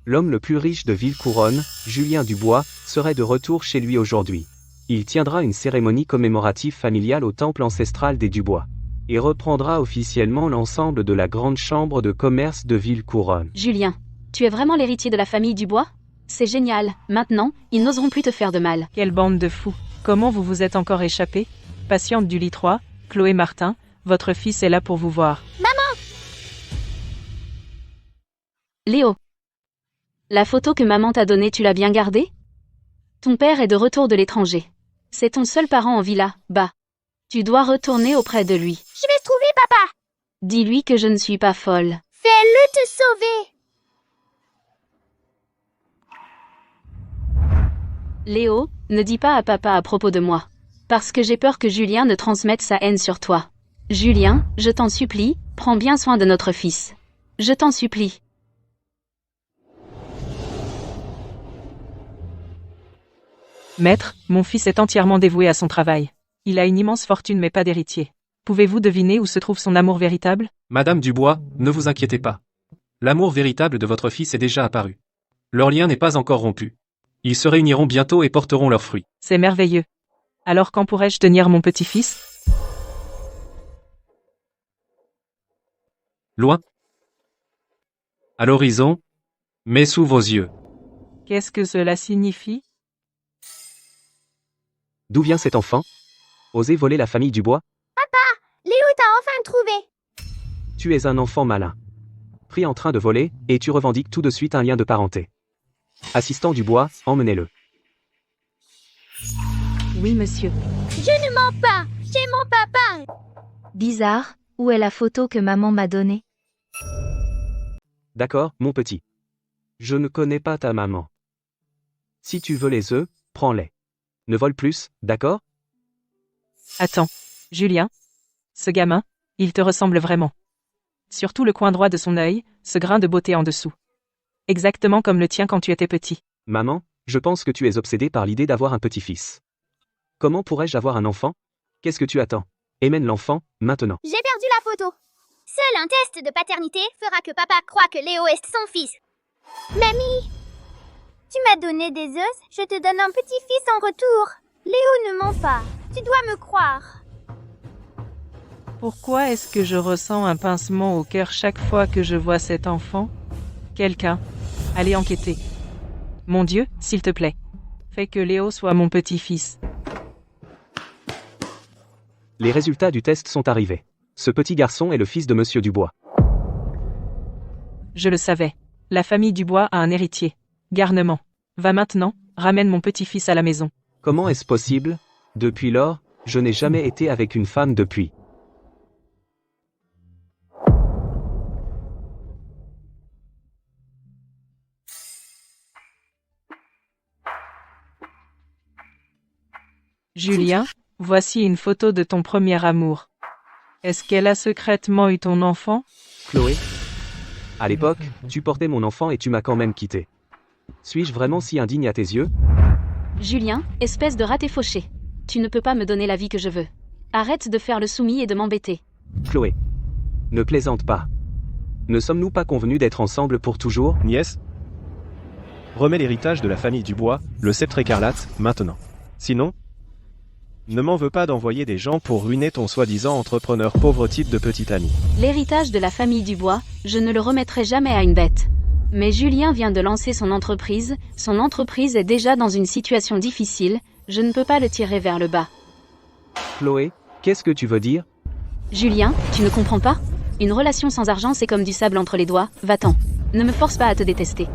L'homme le plus riche de Villecouronne, Julien Dubois, serait de retour chez lui aujourd'hui. Il tiendra une cérémonie commémorative familiale au temple ancestral des Dubois. Et reprendra officiellement l'ensemble de la grande chambre de commerce de Villecouronne. Julien, tu es vraiment l'héritier de la famille Dubois ? C'est génial, maintenant, ils n'oseront plus te faire de mal. Quelle bande de fous. Comment vous vous êtes encore échappé ? Patiente du lit 3, Chloé Martin, votre fils est là pour vous voir. Léo. La photo que maman t'a donnée, tu l'as bien gardée ? Ton père est de retour de l'étranger. C'est ton seul parent en villa, bah. Tu dois retourner auprès de lui. Je vais te trouver, papa. Dis-lui que je ne suis pas folle. Fais-le te sauver. Léo, ne dis pas à papa à propos de moi. Parce que j'ai peur que Julien ne transmette sa haine sur toi. Julien, je t'en supplie, prends bien soin de notre fils. Je t'en supplie. Maître, mon fils est entièrement dévoué à son travail. Il a une immense fortune mais pas d'héritier. Pouvez-vous deviner où se trouve son amour véritable ? Madame Dubois, ne vous inquiétez pas. L'amour véritable de votre fils est déjà apparu. Leur lien n'est pas encore rompu. Ils se réuniront bientôt et porteront leurs fruits. C'est merveilleux. Alors quand pourrais-je tenir mon petit-fils ? Loin. À l'horizon, mais sous vos yeux. Qu'est-ce que cela signifie ? D'où vient cet enfant ? Oser voler la famille Dubois ? Léo t'a enfin trouvé. Tu es un enfant malin. Pris en train de voler, et tu revendiques tout de suite un lien de parenté. Assistant Dubois, emmenez-le. Oui, monsieur. Je ne mens pas. J'ai mon papa. Bizarre, où est la photo que maman m'a donnée ? D'accord, mon petit. Je ne connais pas ta maman. Si tu veux les œufs, prends-les. Ne vole plus, d'accord ? Attends, Julien ? Ce gamin, il te ressemble vraiment. Surtout le coin droit de son œil, ce grain de beauté en dessous. Exactement comme le tien quand tu étais petit. Maman, je pense que tu es obsédée par l'idée d'avoir un petit-fils. Comment pourrais-je avoir un enfant ? Qu'est-ce que tu attends ? Émène l'enfant, maintenant. J'ai perdu la photo. Seul un test de paternité fera que papa croit que Léo est son fils. Mamie, tu m'as donné des œufs, je te donne un petit-fils en retour. Léo ne ment pas. Tu dois me croire. Pourquoi est-ce que je ressens un pincement au cœur chaque fois que je vois cet enfant ? Quelqu'un, allez enquêter. Mon Dieu, s'il te plaît, fais que Léo soit mon petit-fils. Les résultats du test sont arrivés. Ce petit garçon est le fils de Monsieur Dubois. Je le savais. La famille Dubois a un héritier. Garnement. Va maintenant, ramène mon petit-fils à la maison. Comment est-ce possible ? Depuis lors, je n'ai jamais été avec une femme depuis. Julien, voici une photo de ton premier amour. Est-ce qu'elle a secrètement eu ton enfant ? Chloé ? À l'époque, tu portais mon enfant et tu m'as quand même quitté. Suis-je vraiment si indigne à tes yeux ? Julien, espèce de raté fauché. Tu ne peux pas me donner la vie que je veux. Arrête de faire le soumis et de m'embêter. Chloé. Ne plaisante pas. Ne sommes-nous pas convenus d'être ensemble pour toujours ? Nièce, remets l'héritage de la famille Dubois, le sceptre écarlate, maintenant. Sinon, ne m'en veux pas d'envoyer des gens pour ruiner ton soi-disant entrepreneur pauvre type de petit ami. L'héritage de la famille Dubois, je ne le remettrai jamais à une bête. Mais Julien vient de lancer son entreprise est déjà dans une situation difficile, je ne peux pas le tirer vers le bas. Chloé, qu'est-ce que tu veux dire ? Julien, tu ne comprends pas ? Une relation sans argent c'est comme du sable entre les doigts, va-t'en. Ne me force pas à te détester.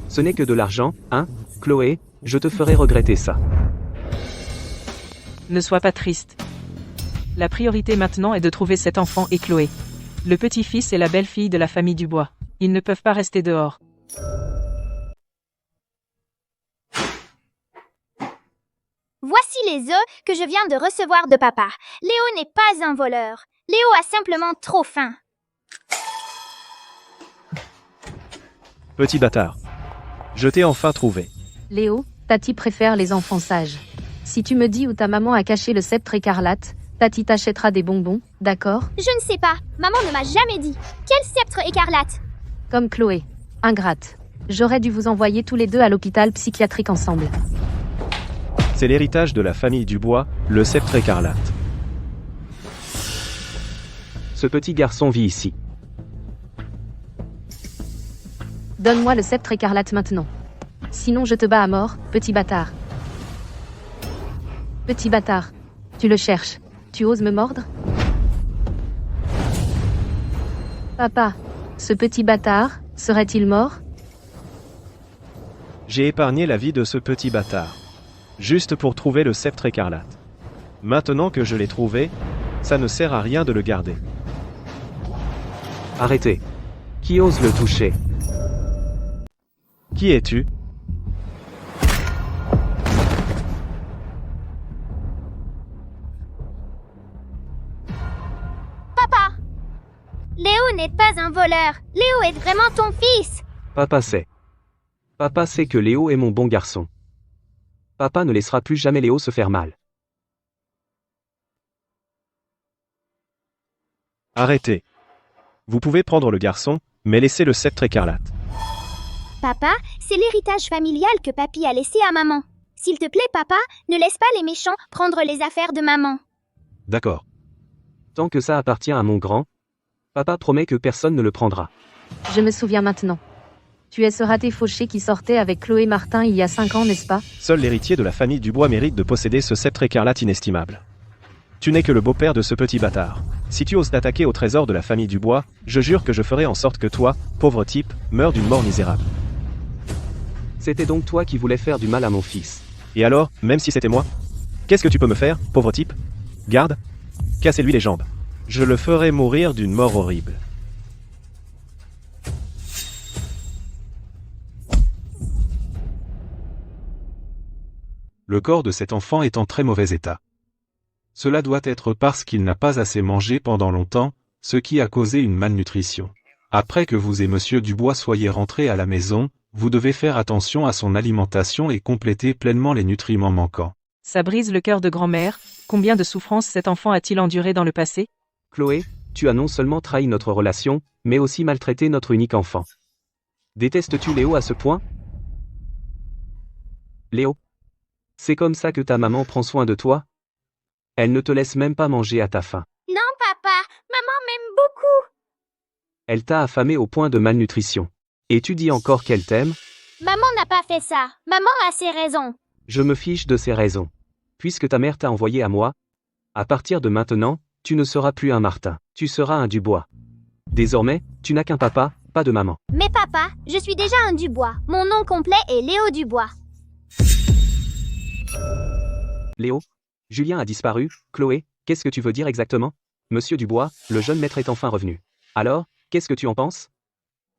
Ce n'est que de l'argent, hein ? Chloé, je te ferai regretter ça. Ne sois pas triste. La priorité maintenant est de trouver cet enfant et Chloé. Le petit-fils et la belle-fille de la famille Dubois. Ils ne peuvent pas rester dehors. Voici les œufs que je viens de recevoir de papa. Léo n'est pas un voleur. Léo a simplement trop faim. Petit bâtard. Je t'ai enfin trouvé. Léo, Tati préfère les enfants sages. Si tu me dis où ta maman a caché le sceptre écarlate, Tati t'achètera des bonbons, d'accord? Je ne sais pas. Maman ne m'a jamais dit. Quel sceptre écarlate? Comme Chloé. Ingrate. J'aurais dû vous envoyer tous les deux à l'hôpital psychiatrique ensemble. C'est l'héritage de la famille Dubois, le sceptre écarlate. Ce petit garçon vit ici. Donne-moi le sceptre écarlate maintenant. Sinon je te bats à mort, petit bâtard. Petit bâtard. Tu le cherches. Tu oses me mordre? Papa, ce petit bâtard, serait-il mort? J'ai épargné la vie de ce petit bâtard. Juste pour trouver le sceptre écarlate. Maintenant que je l'ai trouvé, ça ne sert à rien de le garder. Arrêtez. Qui ose le toucher? Qui es-tu? Papa! Léo n'est pas un voleur. Léo est vraiment ton fils. Papa sait. Papa sait que Léo est mon bon garçon. Papa ne laissera plus jamais Léo se faire mal. Arrêtez. Vous pouvez prendre le garçon, mais laissez le sceptre écarlate. Papa, c'est l'héritage familial que papy a laissé à maman. S'il te plaît, papa, ne laisse pas les méchants prendre les affaires de maman. D'accord. Tant que ça appartient à mon grand, papa promet que personne ne le prendra. Je me souviens maintenant. Tu es ce raté fauché qui sortait avec Chloé Martin il y a 5 ans, n'est-ce pas? Seul l'héritier de la famille Dubois mérite de posséder ce sceptre écarlate inestimable. Tu n'es que le beau-père de ce petit bâtard. Si tu oses t'attaquer au trésor de la famille Dubois, je jure que je ferai en sorte que toi, pauvre type, meurs d'une mort misérable. C'était donc toi qui voulais faire du mal à mon fils. Et alors, même si c'était moi? Qu'est-ce que tu peux me faire, pauvre type? Garde. Cassez-lui les jambes. Je le ferai mourir d'une mort horrible. Le corps de cet enfant est en très mauvais état. Cela doit être parce qu'il n'a pas assez mangé pendant longtemps, ce qui a causé une malnutrition. Après que vous et monsieur Dubois soyez rentrés à la maison, vous devez faire attention à son alimentation et compléter pleinement les nutriments manquants. Ça brise le cœur de grand-mère. Combien de souffrances cet enfant a-t-il enduré dans le passé? Chloé, tu as non seulement trahi notre relation, mais aussi maltraité notre unique enfant. Détestes-tu Léo à ce point? Léo? C'est comme ça que ta maman prend soin de toi? Elle ne te laisse même pas manger à ta faim. Non, papa, maman m'aime beaucoup. Elle t'a affamé au point de malnutrition. Et tu dis encore qu'elle t'aime? Maman n'a pas fait ça. Maman a ses raisons. Je me fiche de ses raisons. Puisque ta mère t'a envoyé à moi, à partir de maintenant, tu ne seras plus un Martin, tu seras un Dubois. Désormais, tu n'as qu'un papa, pas de maman. Mais papa, je suis déjà un Dubois. Mon nom complet est Léo Dubois. Léo? Julien a disparu. Chloé, qu'est-ce que tu veux dire exactement? Monsieur Dubois, le jeune maître est enfin revenu. Alors, qu'est-ce que tu en penses?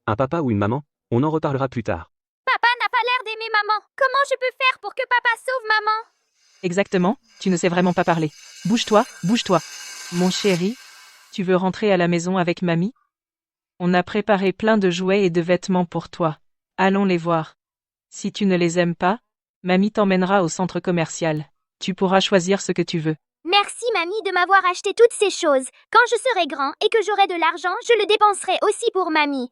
Un papa ou une maman? On en reparlera plus tard. Papa n'a pas l'air d'aimer maman. Comment je peux faire pour que papa sauve maman? Exactement, tu ne sais vraiment pas parler. Bouge-toi, bouge-toi. Mon chéri, tu veux rentrer à la maison avec mamie? On a préparé plein de jouets et de vêtements pour toi. Allons les voir. Si tu ne les aimes pas, mamie t'emmènera au centre commercial. Tu pourras choisir ce que tu veux. Merci mamie de m'avoir acheté toutes ces choses. Quand je serai grand et que j'aurai de l'argent, je le dépenserai aussi pour mamie.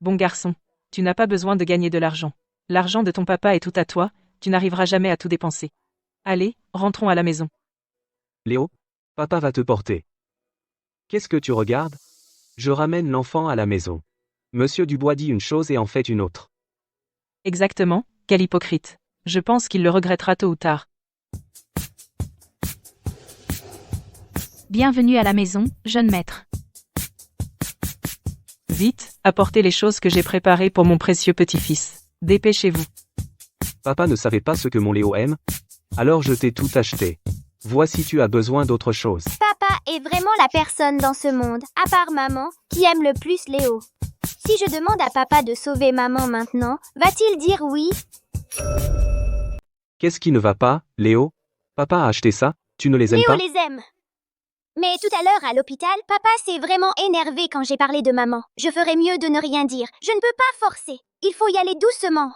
Bon garçon, tu n'as pas besoin de gagner de l'argent. L'argent de ton papa est tout à toi, tu n'arriveras jamais à tout dépenser. Allez, rentrons à la maison. Léo? Papa va te porter. Qu'est-ce que tu regardes? Je ramène l'enfant à la maison. Monsieur Dubois dit une chose et en fait une autre. Exactement, quel hypocrite. Je pense qu'il le regrettera tôt ou tard. Bienvenue à la maison, jeune maître. Vite, apportez les choses que j'ai préparées pour mon précieux petit-fils. Dépêchez-vous. Papa ne savait pas ce que mon Léo aime? Alors je t'ai tout acheté. Voici tu as besoin d'autre chose. Papa est vraiment la personne dans ce monde, à part maman, qui aime le plus Léo. Si je demande à papa de sauver maman maintenant, va-t-il dire oui? Qu'est-ce qui ne va pas, Léo? Papa a acheté ça, tu ne les aimes Léo pas? les aime. Mais tout à l'heure à l'hôpital, papa s'est vraiment énervé quand j'ai parlé de maman. Je ferais mieux de ne rien dire. Je ne peux pas forcer. Il faut y aller doucement.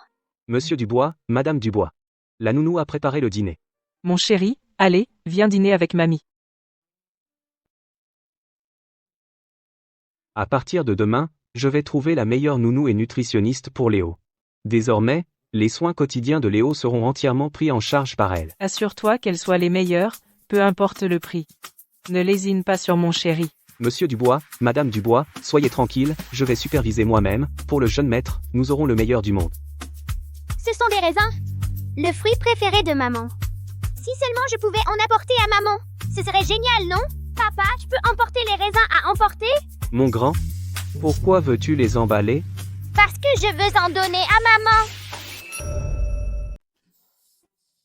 Monsieur Dubois, Madame Dubois. La nounou a préparé le dîner. Mon chéri, allez, viens dîner avec mamie. À partir de demain, je vais trouver la meilleure nounou et nutritionniste pour Léo. Désormais, les soins quotidiens de Léo seront entièrement pris en charge par elle. Assure-toi qu'elles soient les meilleures, peu importe le prix. Ne lésine pas sur mon chéri. Monsieur Dubois, Madame Dubois, soyez tranquille, je vais superviser moi-même. Pour le jeune maître, nous aurons le meilleur du monde. Ce sont des raisins. Le fruit préféré de maman. Si seulement je pouvais en apporter à maman. Ce serait génial, non? Papa, je peux emporter les raisins à emporter? Mon grand, pourquoi veux-tu les emballer? Parce que je veux en donner à maman.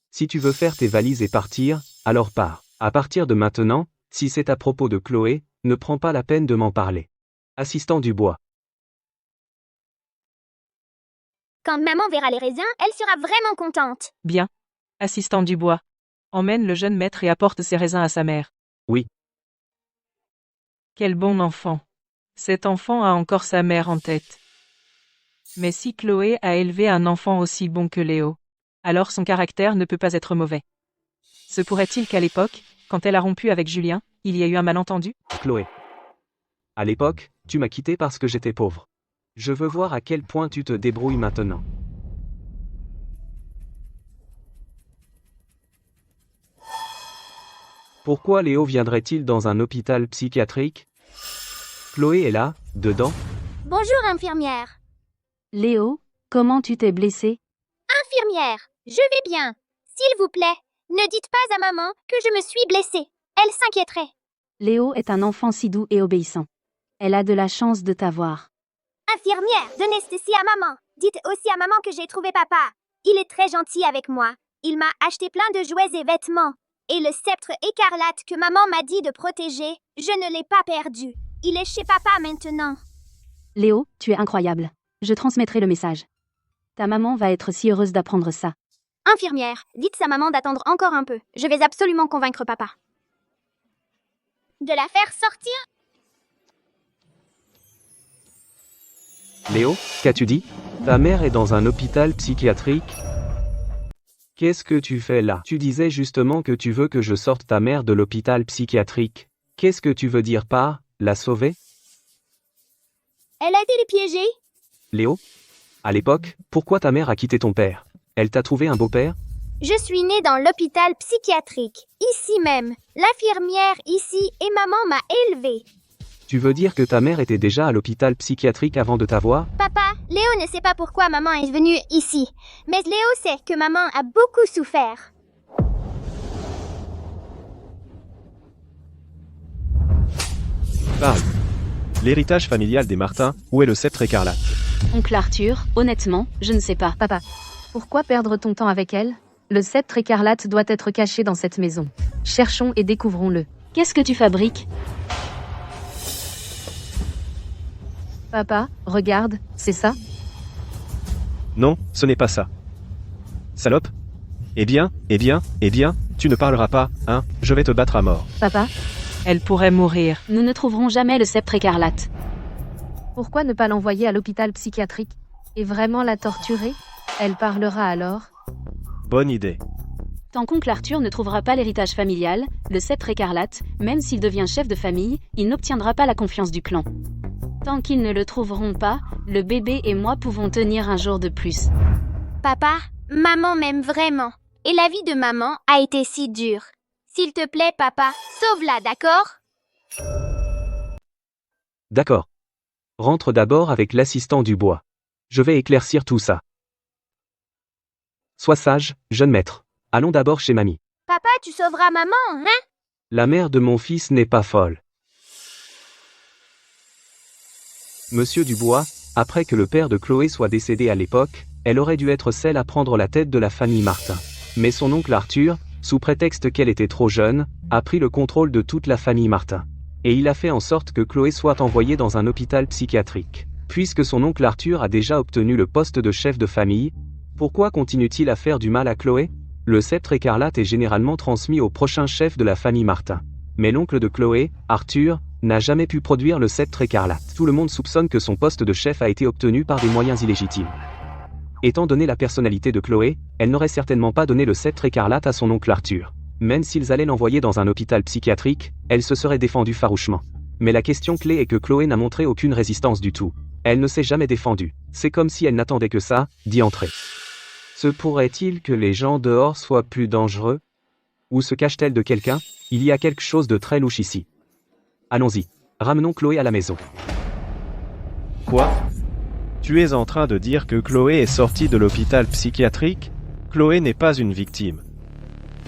Si tu veux faire tes valises et partir, alors pars. À partir de maintenant, si c'est à propos de Chloé, ne prends pas la peine de m'en parler. Assistant Dubois. Quand maman verra les raisins, elle sera vraiment contente. Bien. Assistant Dubois. Emmène le jeune maître et apporte ses raisins à sa mère. Oui. Quel bon enfant. Cet enfant a encore sa mère en tête. Mais si Chloé a élevé un enfant aussi bon que Léo, alors son caractère ne peut pas être mauvais. Se pourrait-il qu'à l'époque, quand elle a rompu avec Julien, il y a eu un malentendu? Chloé. À l'époque, tu m'as quitté parce que j'étais pauvre. Je veux voir à quel point tu te débrouilles maintenant. Pourquoi Léo viendrait-il dans un hôpital psychiatrique? Chloé est là, dedans. Bonjour, infirmière. Léo, comment tu t'es blessé? Infirmière, je vais bien. S'il vous plaît, ne dites pas à maman que je me suis blessée. Elle s'inquiéterait. Léo est un enfant si doux et obéissant. Elle a de la chance de t'avoir. Infirmière, donnez ceci à maman. Dites aussi à maman que j'ai trouvé papa. Il est très gentil avec moi. Il m'a acheté plein de jouets et vêtements. Et le sceptre écarlate que maman m'a dit de protéger, je ne l'ai pas perdu. Il est chez papa maintenant. Léo, tu es incroyable. Je transmettrai le message. Ta maman va être si heureuse d'apprendre ça. Infirmière, dites à maman d'attendre encore un peu. Je vais absolument convaincre papa. De la faire sortir? Léo, qu'as-tu dit? Ta mère est dans un hôpital psychiatrique? Qu'est-ce que tu fais là? Tu disais justement que tu veux que je sorte ta mère de l'hôpital psychiatrique. Qu'est-ce que tu veux dire par la sauver? Elle a été piégée? Léo? À l'époque, pourquoi ta mère a quitté ton père? Elle t'a trouvé un beau-père? Je suis née dans l'hôpital psychiatrique, ici même. L'infirmière ici et maman m'a élevée. Tu veux dire que ta mère était déjà à l'hôpital psychiatrique avant de t'avoir? Papa, Léo ne sait pas pourquoi maman est venue ici. Mais Léo sait que maman a beaucoup souffert. Parle. L'héritage familial des Martin, où est le sceptre écarlate? Oncle Arthur, honnêtement, je ne sais pas. Papa, pourquoi perdre ton temps avec elle? Le sceptre écarlate doit être caché dans cette maison. Cherchons et découvrons-le. Qu'est-ce que tu fabriques? Papa, regarde, c'est ça? Non, ce n'est pas ça. Salope? Eh bien, tu ne parleras pas, hein? Je vais te battre à mort. Papa, Elle pourrait mourir. Nous ne trouverons jamais le sceptre écarlate. pourquoi ne pas l'envoyer à l'hôpital psychiatrique? Et vraiment la torturer? Elle parlera alors? Bonne idée. Tant qu'oncle Arthur ne trouvera pas l'héritage familial, le sceptre écarlate, même s'il devient chef de famille, il n'obtiendra pas la confiance du clan. Tant qu'ils ne le trouveront pas, le bébé et moi pouvons tenir un jour de plus. Papa, maman m'aime vraiment. Et la vie de maman a été si dure. S'il te plaît, papa, sauve-la, d'accord? D'accord. Rentre d'abord avec l'assistant Dubois. Je vais éclaircir tout ça. Sois sage, jeune maître. Allons d'abord chez mamie. Papa, tu sauveras maman, hein? La mère de mon fils n'est pas folle. Monsieur Dubois, après que le père de Chloé soit décédé à l'époque, elle aurait dû être celle à prendre la tête de la famille Martin. Mais son oncle Arthur, sous prétexte qu'elle était trop jeune, a pris le contrôle de toute la famille Martin. Et il a fait en sorte que Chloé soit envoyée dans un hôpital psychiatrique. Puisque son oncle Arthur a déjà obtenu le poste de chef de famille, pourquoi continue-t-il à faire du mal à Chloé? Le sceptre écarlate est généralement transmis au prochain chef de la famille Martin. Mais l'oncle de Chloé, Arthur, n'a jamais pu produire le sceptre écarlate. Tout le monde soupçonne que son poste de chef a été obtenu par des moyens illégitimes. Étant donné la personnalité de Chloé, elle n'aurait certainement pas donné le sceptre écarlate à son oncle Arthur. Même s'ils allaient l'envoyer dans un hôpital psychiatrique, elle se serait défendue farouchement. Mais la question clé est que Chloé n'a montré aucune résistance du tout. Elle ne s'est jamais défendue. C'est comme si elle n'attendait que ça, d'y entrer. Se pourrait-il que les gens dehors soient plus dangereux? Ou se cache-t-elle de quelqu'un? Il y a quelque chose de très louche ici. Allons-y. Ramenons Chloé à la maison. Quoi? Tu es en train de dire que Chloé est sortie de l'hôpital psychiatrique? Chloé n'est pas une victime.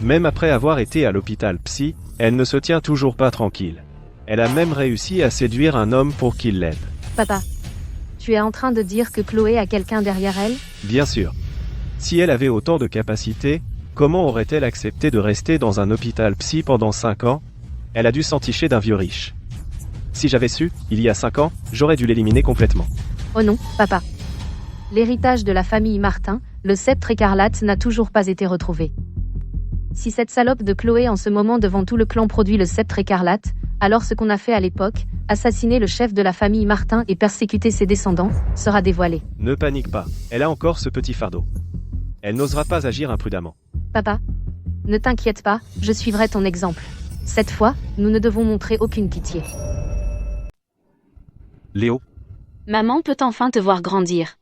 Même après avoir été à l'hôpital psy, elle ne se tient toujours pas tranquille. Elle a même réussi à séduire un homme pour qu'il l'aide. Papa, tu es en train de dire que Chloé a quelqu'un derrière elle? Bien sûr. Si elle avait autant de capacités, comment aurait-elle accepté de rester dans un hôpital psy pendant 5 ans? Elle a dû s'enticher d'un vieux riche. Si j'avais su, il y a 5 ans, j'aurais dû l'éliminer complètement. Oh non, papa. L'héritage de la famille Martin, le sceptre écarlate, n'a toujours pas été retrouvé. Si cette salope de Chloé en ce moment devant tout le clan produit le sceptre écarlate, alors ce qu'on a fait à l'époque, assassiner le chef de la famille Martin et persécuter ses descendants, sera dévoilé. Ne panique pas, elle a encore ce petit fardeau. Elle n'osera pas agir imprudemment. Papa, ne t'inquiète pas, je suivrai ton exemple. Cette fois, nous ne devons montrer aucune pitié. Léo, Maman peut enfin te voir grandir.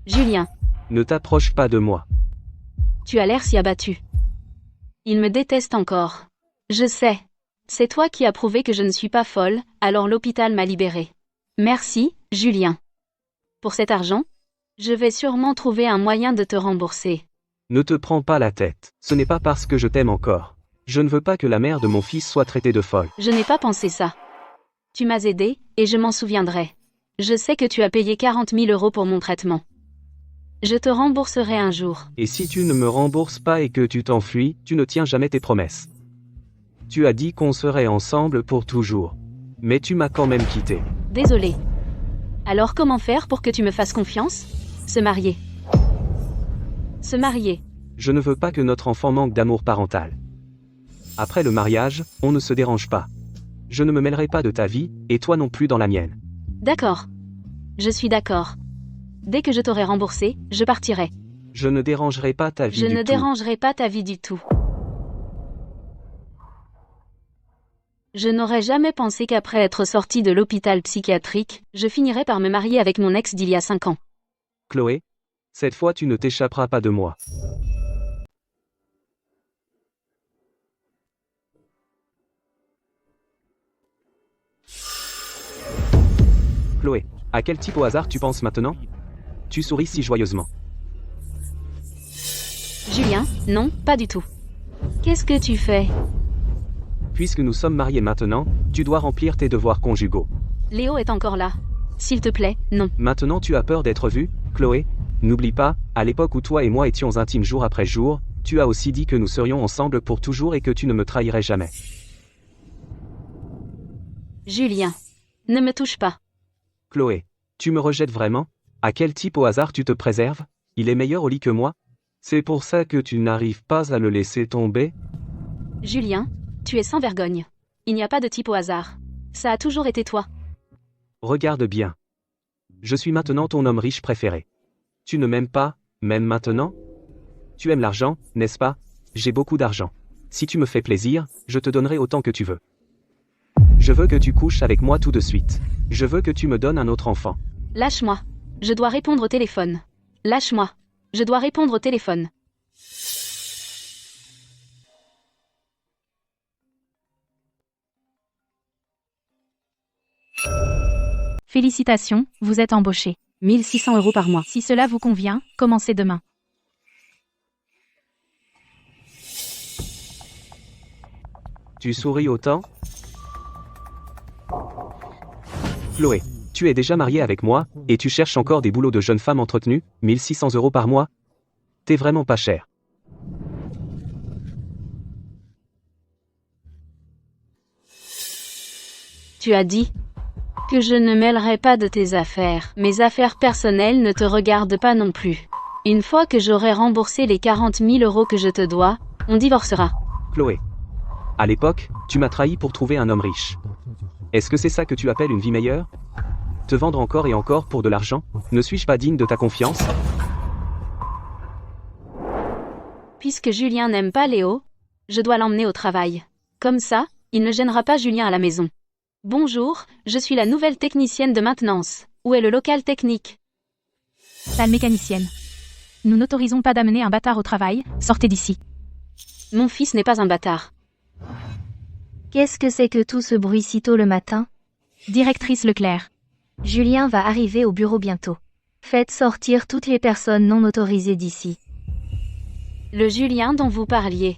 Julien, Ne t'approche pas de moi. tu as l'air si abattu. Il me déteste encore. Je sais. C'est toi qui as prouvé que je ne suis pas folle, alors l'hôpital m'a libérée. Merci, Julien. Pour cet argent, je vais sûrement trouver un moyen de te rembourser. Ne te prends pas la tête. Ce n'est pas parce que je t'aime encore. Je ne veux pas que la mère de mon fils soit traitée de folle. Je n'ai pas pensé ça. Tu m'as aidé, et je m'en souviendrai. Je sais que tu as payé 40 000 € pour mon traitement. Je te rembourserai un jour. Et si tu ne me rembourses pas et que tu t'enfuis, tu ne tiens jamais tes promesses. Tu as dit qu'on serait ensemble pour toujours. Mais tu m'as quand même quitté. Désolé. Alors comment faire pour que tu me fasses confiance? Se marier. Se marier. Je ne veux pas que notre enfant manque d'amour parental. Après le mariage, on ne se dérange pas. Je ne me mêlerai pas de ta vie, et toi non plus dans la mienne. D'accord. Je suis d'accord. Dès que je t'aurai remboursé, je partirai. Je ne dérangerai pas ta vie Je du ne tout. dérangerai pas ta vie du tout. Je n'aurais jamais pensé qu'après être sortie de l'hôpital psychiatrique, je finirais par me marier avec mon ex d'il y a 5 ans. Chloé, cette fois tu ne t'échapperas pas de moi. Chloé, à quel type au hasard tu penses maintenant? Tu souris si joyeusement. Julien, non, pas du tout. Qu'est-ce que tu fais? Puisque nous sommes mariés maintenant, tu dois remplir tes devoirs conjugaux. Léo est encore là. S'il te plaît, non. Maintenant tu as peur d'être vue, Chloé? N'oublie pas, à l'époque où toi et moi étions intimes jour après jour, tu as aussi dit que nous serions ensemble pour toujours et que tu ne me trahirais jamais. Julien, ne me touche pas. Chloé, tu me rejettes vraiment? À quel type au hasard tu te préserves? Il est meilleur au lit que moi? C'est pour ça que tu n'arrives pas à le laisser tomber? Julien, tu es sans vergogne. Il n'y a pas de type au hasard. Ça a toujours été toi. Regarde bien. Je suis maintenant ton homme riche préféré. Tu ne m'aimes pas, même maintenant? Tu aimes l'argent, n'est-ce pas? J'ai beaucoup d'argent. Si tu me fais plaisir, je te donnerai autant que tu veux. Je veux que tu couches avec moi tout de suite. Je veux que tu me donnes un autre enfant. Lâche-moi. Je dois répondre au téléphone. Lâche-moi. Je dois répondre au téléphone. Félicitations, vous êtes embauché. 1 600 € par mois. Si cela vous convient, commencez demain. Tu souris autant? Chloé, tu es déjà mariée avec moi, et tu cherches encore des boulots de jeune femme entretenue, 1 600 € par mois? T'es vraiment pas cher. Tu as dit que je ne mêlerai pas de tes affaires. Mes affaires personnelles ne te regardent pas non plus. Une fois que j'aurai remboursé les 40 000 € que je te dois, on divorcera. Chloé. À l'époque, tu m'as trahi pour trouver un homme riche. Est-ce que c'est ça que tu appelles une vie meilleure? Te vendre encore et encore pour de l'argent? Ne suis-je pas digne de ta confiance? Puisque Julien n'aime pas Léo, Je dois l'emmener au travail. Comme ça, il ne gênera pas Julien à la maison. Bonjour, je suis la nouvelle technicienne de maintenance. Où est le local technique? Sale mécanicienne. Nous n'autorisons pas d'amener un bâtard au travail, sortez d'ici. Mon fils n'est pas un bâtard. Qu'est-ce que c'est que tout ce bruit si tôt le matin? Directrice Leclerc. Julien va arriver au bureau bientôt. Faites sortir toutes les personnes non autorisées d'ici. Le Julien dont vous parliez.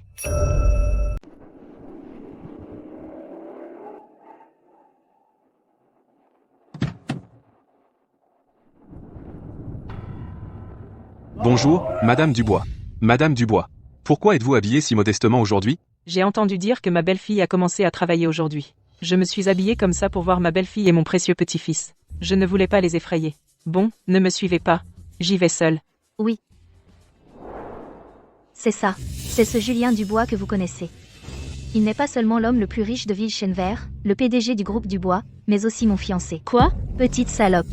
Bonjour, Madame Dubois. Madame Dubois. Pourquoi êtes-vous habillée si modestement aujourd'hui? J'ai entendu dire que ma belle-fille a commencé à travailler aujourd'hui. Je me suis habillée comme ça pour voir ma belle-fille et mon précieux petit-fils. Je ne voulais pas les effrayer. Bon, ne me suivez pas. J'y vais seule. Oui. C'est ça. C'est ce Julien Dubois que vous connaissez. Il n'est pas seulement l'homme le plus riche de Ville-Chenevert, le PDG du groupe Dubois, mais aussi mon fiancé. Quoi? Petite salope.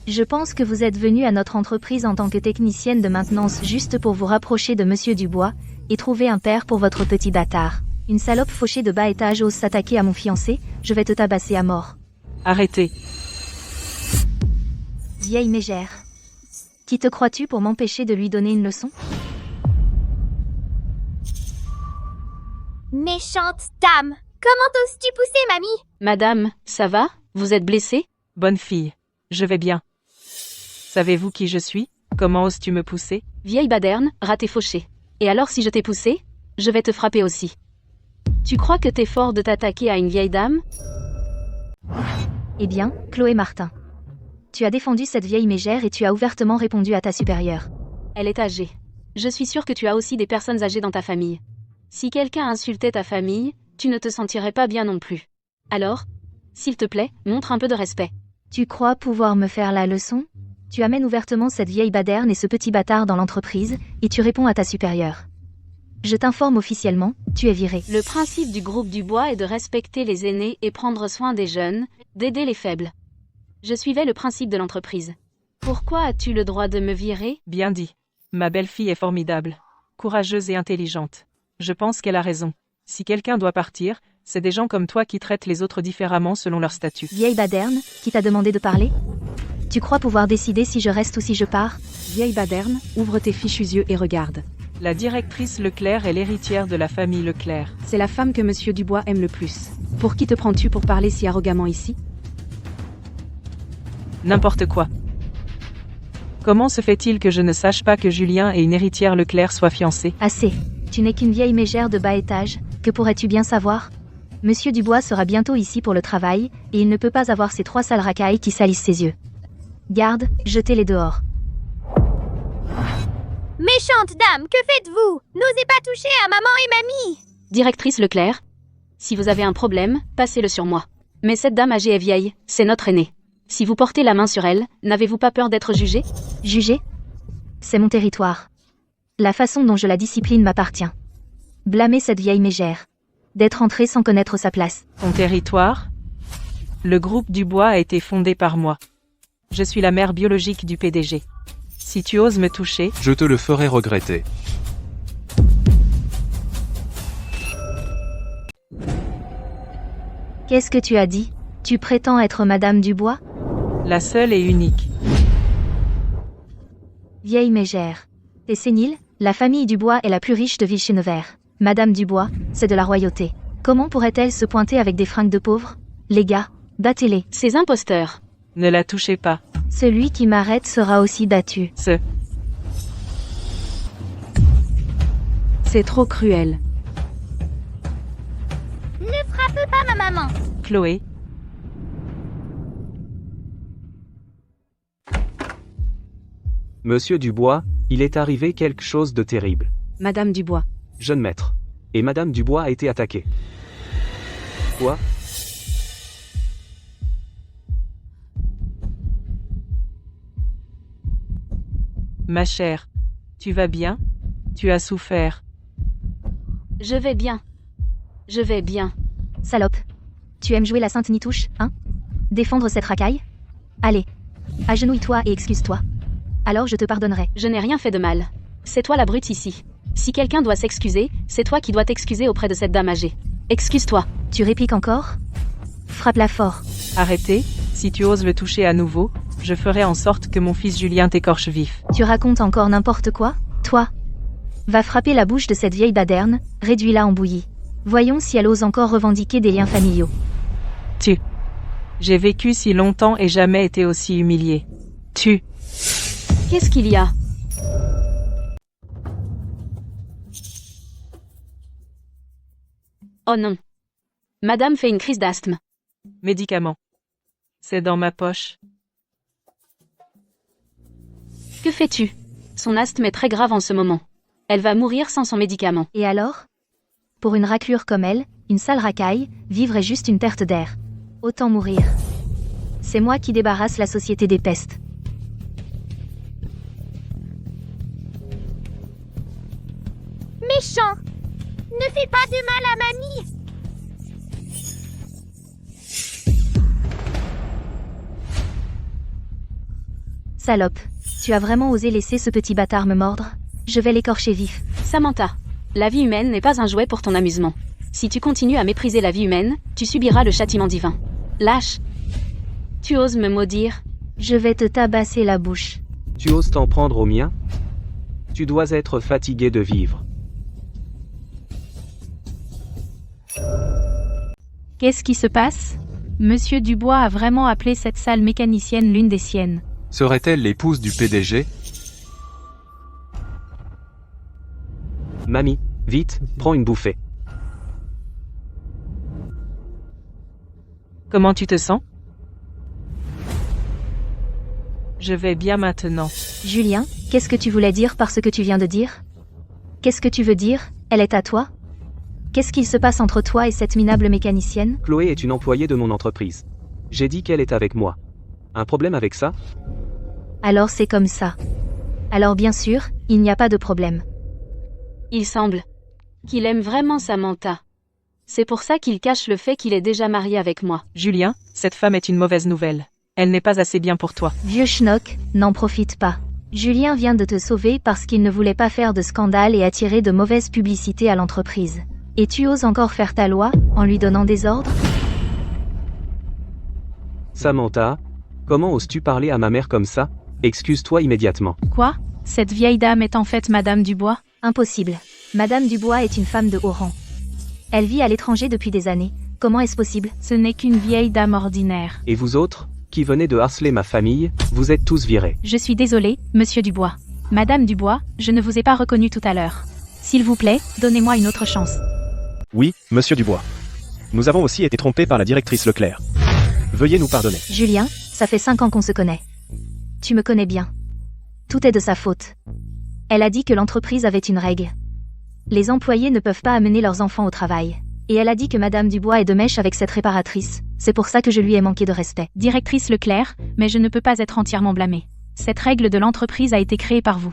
Je pense que vous êtes venu à notre entreprise en tant que technicienne de maintenance juste pour vous rapprocher de Monsieur Dubois et trouver un père pour votre petit bâtard. Une salope fauchée de bas étage ose s'attaquer à mon fiancé, je vais te tabasser à mort. Arrêtez. Vieille mégère. Qui te crois-tu pour m'empêcher de lui donner une leçon? Méchante dame. Comment oses-tu pousser, mamie? Madame, ça va? Vous êtes blessée? Bonne fille. Je vais bien. Savez-vous qui je suis? Comment oses-tu me pousser? Vieille baderne, raté fauché. Et alors si je t'ai poussé? Je vais te frapper aussi. Tu crois que t'es fort de t'attaquer à une vieille dame? Eh bien, Chloé Martin. Tu as défendu cette vieille mégère et tu as ouvertement répondu à ta supérieure. Elle est âgée. Je suis sûre que tu as aussi des personnes âgées dans ta famille. Si quelqu'un insultait ta famille, tu ne te sentirais pas bien non plus. Alors, s'il te plaît, montre un peu de respect. Tu crois pouvoir me faire la leçon? Tu amènes ouvertement cette vieille baderne et ce petit bâtard dans l'entreprise, et tu réponds à ta supérieure. Je t'informe officiellement, tu es viré. Le principe du groupe Dubois est de respecter les aînés et prendre soin des jeunes, d'aider les faibles. Je suivais le principe de l'entreprise. Pourquoi as-tu le droit de me virer? Bien dit. Ma belle-fille est formidable. Courageuse et intelligente. Je pense qu'elle a raison. Si quelqu'un doit partir, c'est des gens comme toi qui traitent les autres différemment selon leur statut. Vieille baderne, qui t'a demandé de parler? Tu crois pouvoir décider si je reste ou si je pars? Vieille baderne, ouvre tes fichus yeux et regarde. La directrice Leclerc est l'héritière de la famille Leclerc. C'est la femme que Monsieur Dubois aime le plus. Pour qui te prends-tu pour parler si arrogamment ici? N'importe quoi. Comment se fait-il que je ne sache pas que Julien et une héritière Leclerc soient fiancés? Assez. Tu n'es qu'une vieille mégère de bas étage, que pourrais-tu bien savoir? Monsieur Dubois sera bientôt ici pour le travail, et il ne peut pas avoir ces 3 sales racailles qui salissent ses yeux. Garde, jetez-les dehors. Méchante dame, que faites-vous? N'osez pas toucher à maman et mamie. Directrice Leclerc, si vous avez un problème, passez-le sur moi. Mais cette dame âgée est vieille, c'est notre aînée. Si vous portez la main sur elle, n'avez-vous pas peur d'être jugé? Jugé? C'est mon territoire. La façon dont je la discipline m'appartient. Blâmer cette vieille mégère. D'être entrée sans connaître sa place. Ton territoire? Le groupe Dubois a été fondé par moi. Je suis la mère biologique du PDG. Si tu oses me toucher, Je te le ferai regretter. Qu'est-ce que tu as dit? Tu prétends être Madame Dubois? la seule et unique. Vieille mégère. T'es sénile? La famille Dubois est la plus riche de Ville-Chenevert. Madame Dubois, c'est de la royauté. Comment pourrait-elle se pointer avec des fringues de pauvres? Les gars, battez-les. Ces imposteurs. Ne la touchez pas. Celui qui m'arrête sera aussi battu. C'est trop cruel. Ne frappe pas ma maman. Chloé, Monsieur Dubois, il est arrivé quelque chose de terrible. Madame Dubois. Jeune maître. Et Madame Dubois a été attaquée. Quoi? ma chère, tu vas bien? Tu as souffert. Je vais bien. Je vais bien. Salope. Tu aimes jouer la sainte nitouche, hein? Défendre cette racaille? Allez. Agenouille-toi et excuse-toi. Alors je te pardonnerai. Je n'ai rien fait de mal. C'est toi la brute ici. Si quelqu'un doit s'excuser, c'est toi qui dois t'excuser auprès de cette dame âgée. Excuse-toi. Tu répliques encore? Frappe-la fort. Arrêtez, si tu oses le toucher à nouveau, je ferai en sorte que mon fils Julien t'écorche vif. Tu racontes encore n'importe quoi? Toi? Va frapper la bouche de cette vieille baderne, réduis-la en bouillie. Voyons si elle ose encore revendiquer des liens familiaux. J'ai vécu si longtemps et jamais été aussi humilié. Qu'est-ce qu'il y a? Oh non. Madame fait une crise d'asthme. Médicaments. C'est dans ma poche. Que fais-tu? Son asthme est très grave en ce moment. Elle va mourir sans son médicament. Et alors? Pour une raclure comme elle, une sale racaille, vivre est juste une perte d'air. Autant mourir. C'est moi qui débarrasse la société des pestes. Méchant! Ne fais pas de mal à mamie! Salope, tu as vraiment osé laisser ce petit bâtard me mordre? Je vais l'écorcher vif. Samantha, la vie humaine n'est pas un jouet pour ton amusement. Si tu continues à mépriser la vie humaine, tu subiras le châtiment divin. Lâche! Tu oses me maudire? Je vais te tabasser la bouche. Tu oses t'en prendre au mien? Tu dois être fatigué de vivre. Qu'est-ce qui se passe? Monsieur Dubois a vraiment appelé cette sale mécanicienne l'une des siennes. Serait-elle l'épouse du PDG? Mamie, vite, prends une bouffée. Comment tu te sens? Je vais bien maintenant. Julien, qu'est-ce que tu voulais dire par ce que tu viens de dire? Qu'est-ce que tu veux dire? Elle est à toi? Qu'est-ce qu'il se passe entre toi et cette minable mécanicienne? Chloé est une employée de mon entreprise. J'ai dit qu'elle est avec moi. Un problème avec ça? Alors c'est comme ça. Alors bien sûr, il n'y a pas de problème. Il semble qu'il aime vraiment Samantha. C'est pour ça qu'il cache le fait qu'il est déjà marié avec moi. Julien, cette femme est une mauvaise nouvelle. Elle n'est pas assez bien pour toi. Vieux schnock, n'en profite pas. Julien vient de te sauver parce qu'il ne voulait pas faire de scandale et attirer de mauvaise publicité à l'entreprise. Et tu oses encore faire ta loi, en lui donnant des ordres? Samantha, comment oses-tu parler à ma mère comme ça? Excuse-toi immédiatement. Quoi? Cette vieille dame est en fait Madame Dubois? Impossible. Madame Dubois est une femme de haut rang. Elle vit à l'étranger depuis des années. Comment est-ce possible? Ce n'est qu'une vieille dame ordinaire. Et vous autres, qui venez de harceler ma famille, vous êtes tous virés. Je suis désolée, Monsieur Dubois. Madame Dubois, je ne vous ai pas reconnu tout à l'heure. S'il vous plaît, donnez-moi une autre chance. Oui, monsieur Dubois. Nous avons aussi été trompés par la directrice Leclerc. Veuillez nous pardonner. Julien, ça fait 5 ans qu'on se connaît. Tu me connais bien. Tout est de sa faute. Elle a dit que l'entreprise avait une règle. Les employés ne peuvent pas amener leurs enfants au travail. Et elle a dit que Madame Dubois est de mèche avec cette réparatrice. C'est pour ça que je lui ai manqué de respect. Directrice Leclerc, mais je ne peux pas être entièrement blâmée. Cette règle de l'entreprise a été créée par vous.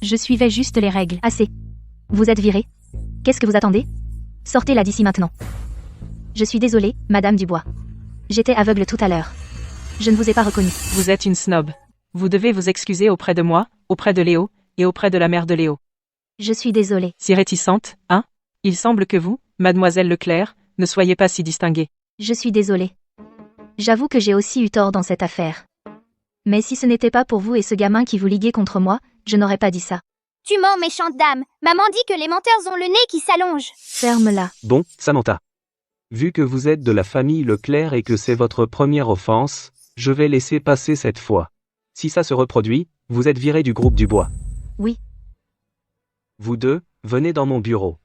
Je suivais juste les règles. Assez. Vous êtes viré. Qu'est-ce que vous attendez? Sortez-la d'ici maintenant. Je suis désolée, Madame Dubois. J'étais aveugle tout à l'heure. Je ne vous ai pas reconnu. Vous êtes une snob. Vous devez vous excuser auprès de moi, auprès de Léo, et auprès de la mère de Léo. Je suis désolée. Si réticente, hein? Il semble que vous, Mademoiselle Leclerc, ne soyez pas si distinguée. Je suis désolée. J'avoue que j'ai aussi eu tort dans cette affaire. Mais si ce n'était pas pour vous et ce gamin qui vous liguez contre moi, je n'aurais pas dit ça. Tu mens, méchante dame. Maman dit que les menteurs ont le nez qui s'allonge. Ferme-la. Bon, Samantha. Vu que vous êtes de la famille Leclerc et que c'est votre première offense, je vais laisser passer cette fois. Si ça se reproduit, vous êtes viré du groupe Dubois. Oui. Vous deux, venez dans mon bureau.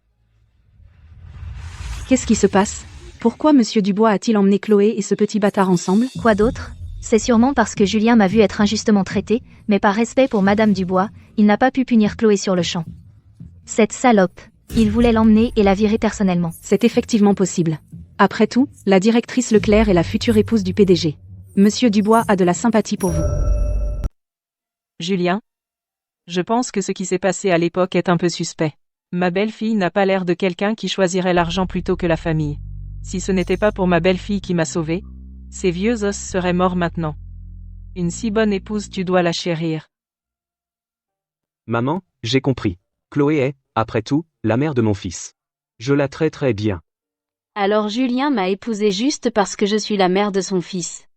Qu'est-ce qui se passe? Pourquoi Monsieur Dubois a-t-il emmené Chloé et ce petit bâtard ensemble? Quoi d'autre? C'est sûrement parce que Julien m'a vu être injustement traité, mais par respect pour Madame Dubois, il n'a pas pu punir Chloé sur le champ. Cette salope. Il voulait l'emmener et la virer personnellement. C'est effectivement possible. Après tout, la directrice Leclerc est la future épouse du PDG. Monsieur Dubois a de la sympathie pour vous. Julien? Je pense que ce qui s'est passé à l'époque est un peu suspect. Ma belle-fille n'a pas l'air de quelqu'un qui choisirait l'argent plutôt que la famille. Si ce n'était pas pour ma belle-fille qui m'a sauvé, ces vieux os seraient morts maintenant. Une si bonne épouse, tu dois la chérir. Maman, j'ai compris. Chloé est après tout, la mère de mon fils. Je la traiterai bien. Alors Julien m'a épousée juste parce que je suis la mère de son fils.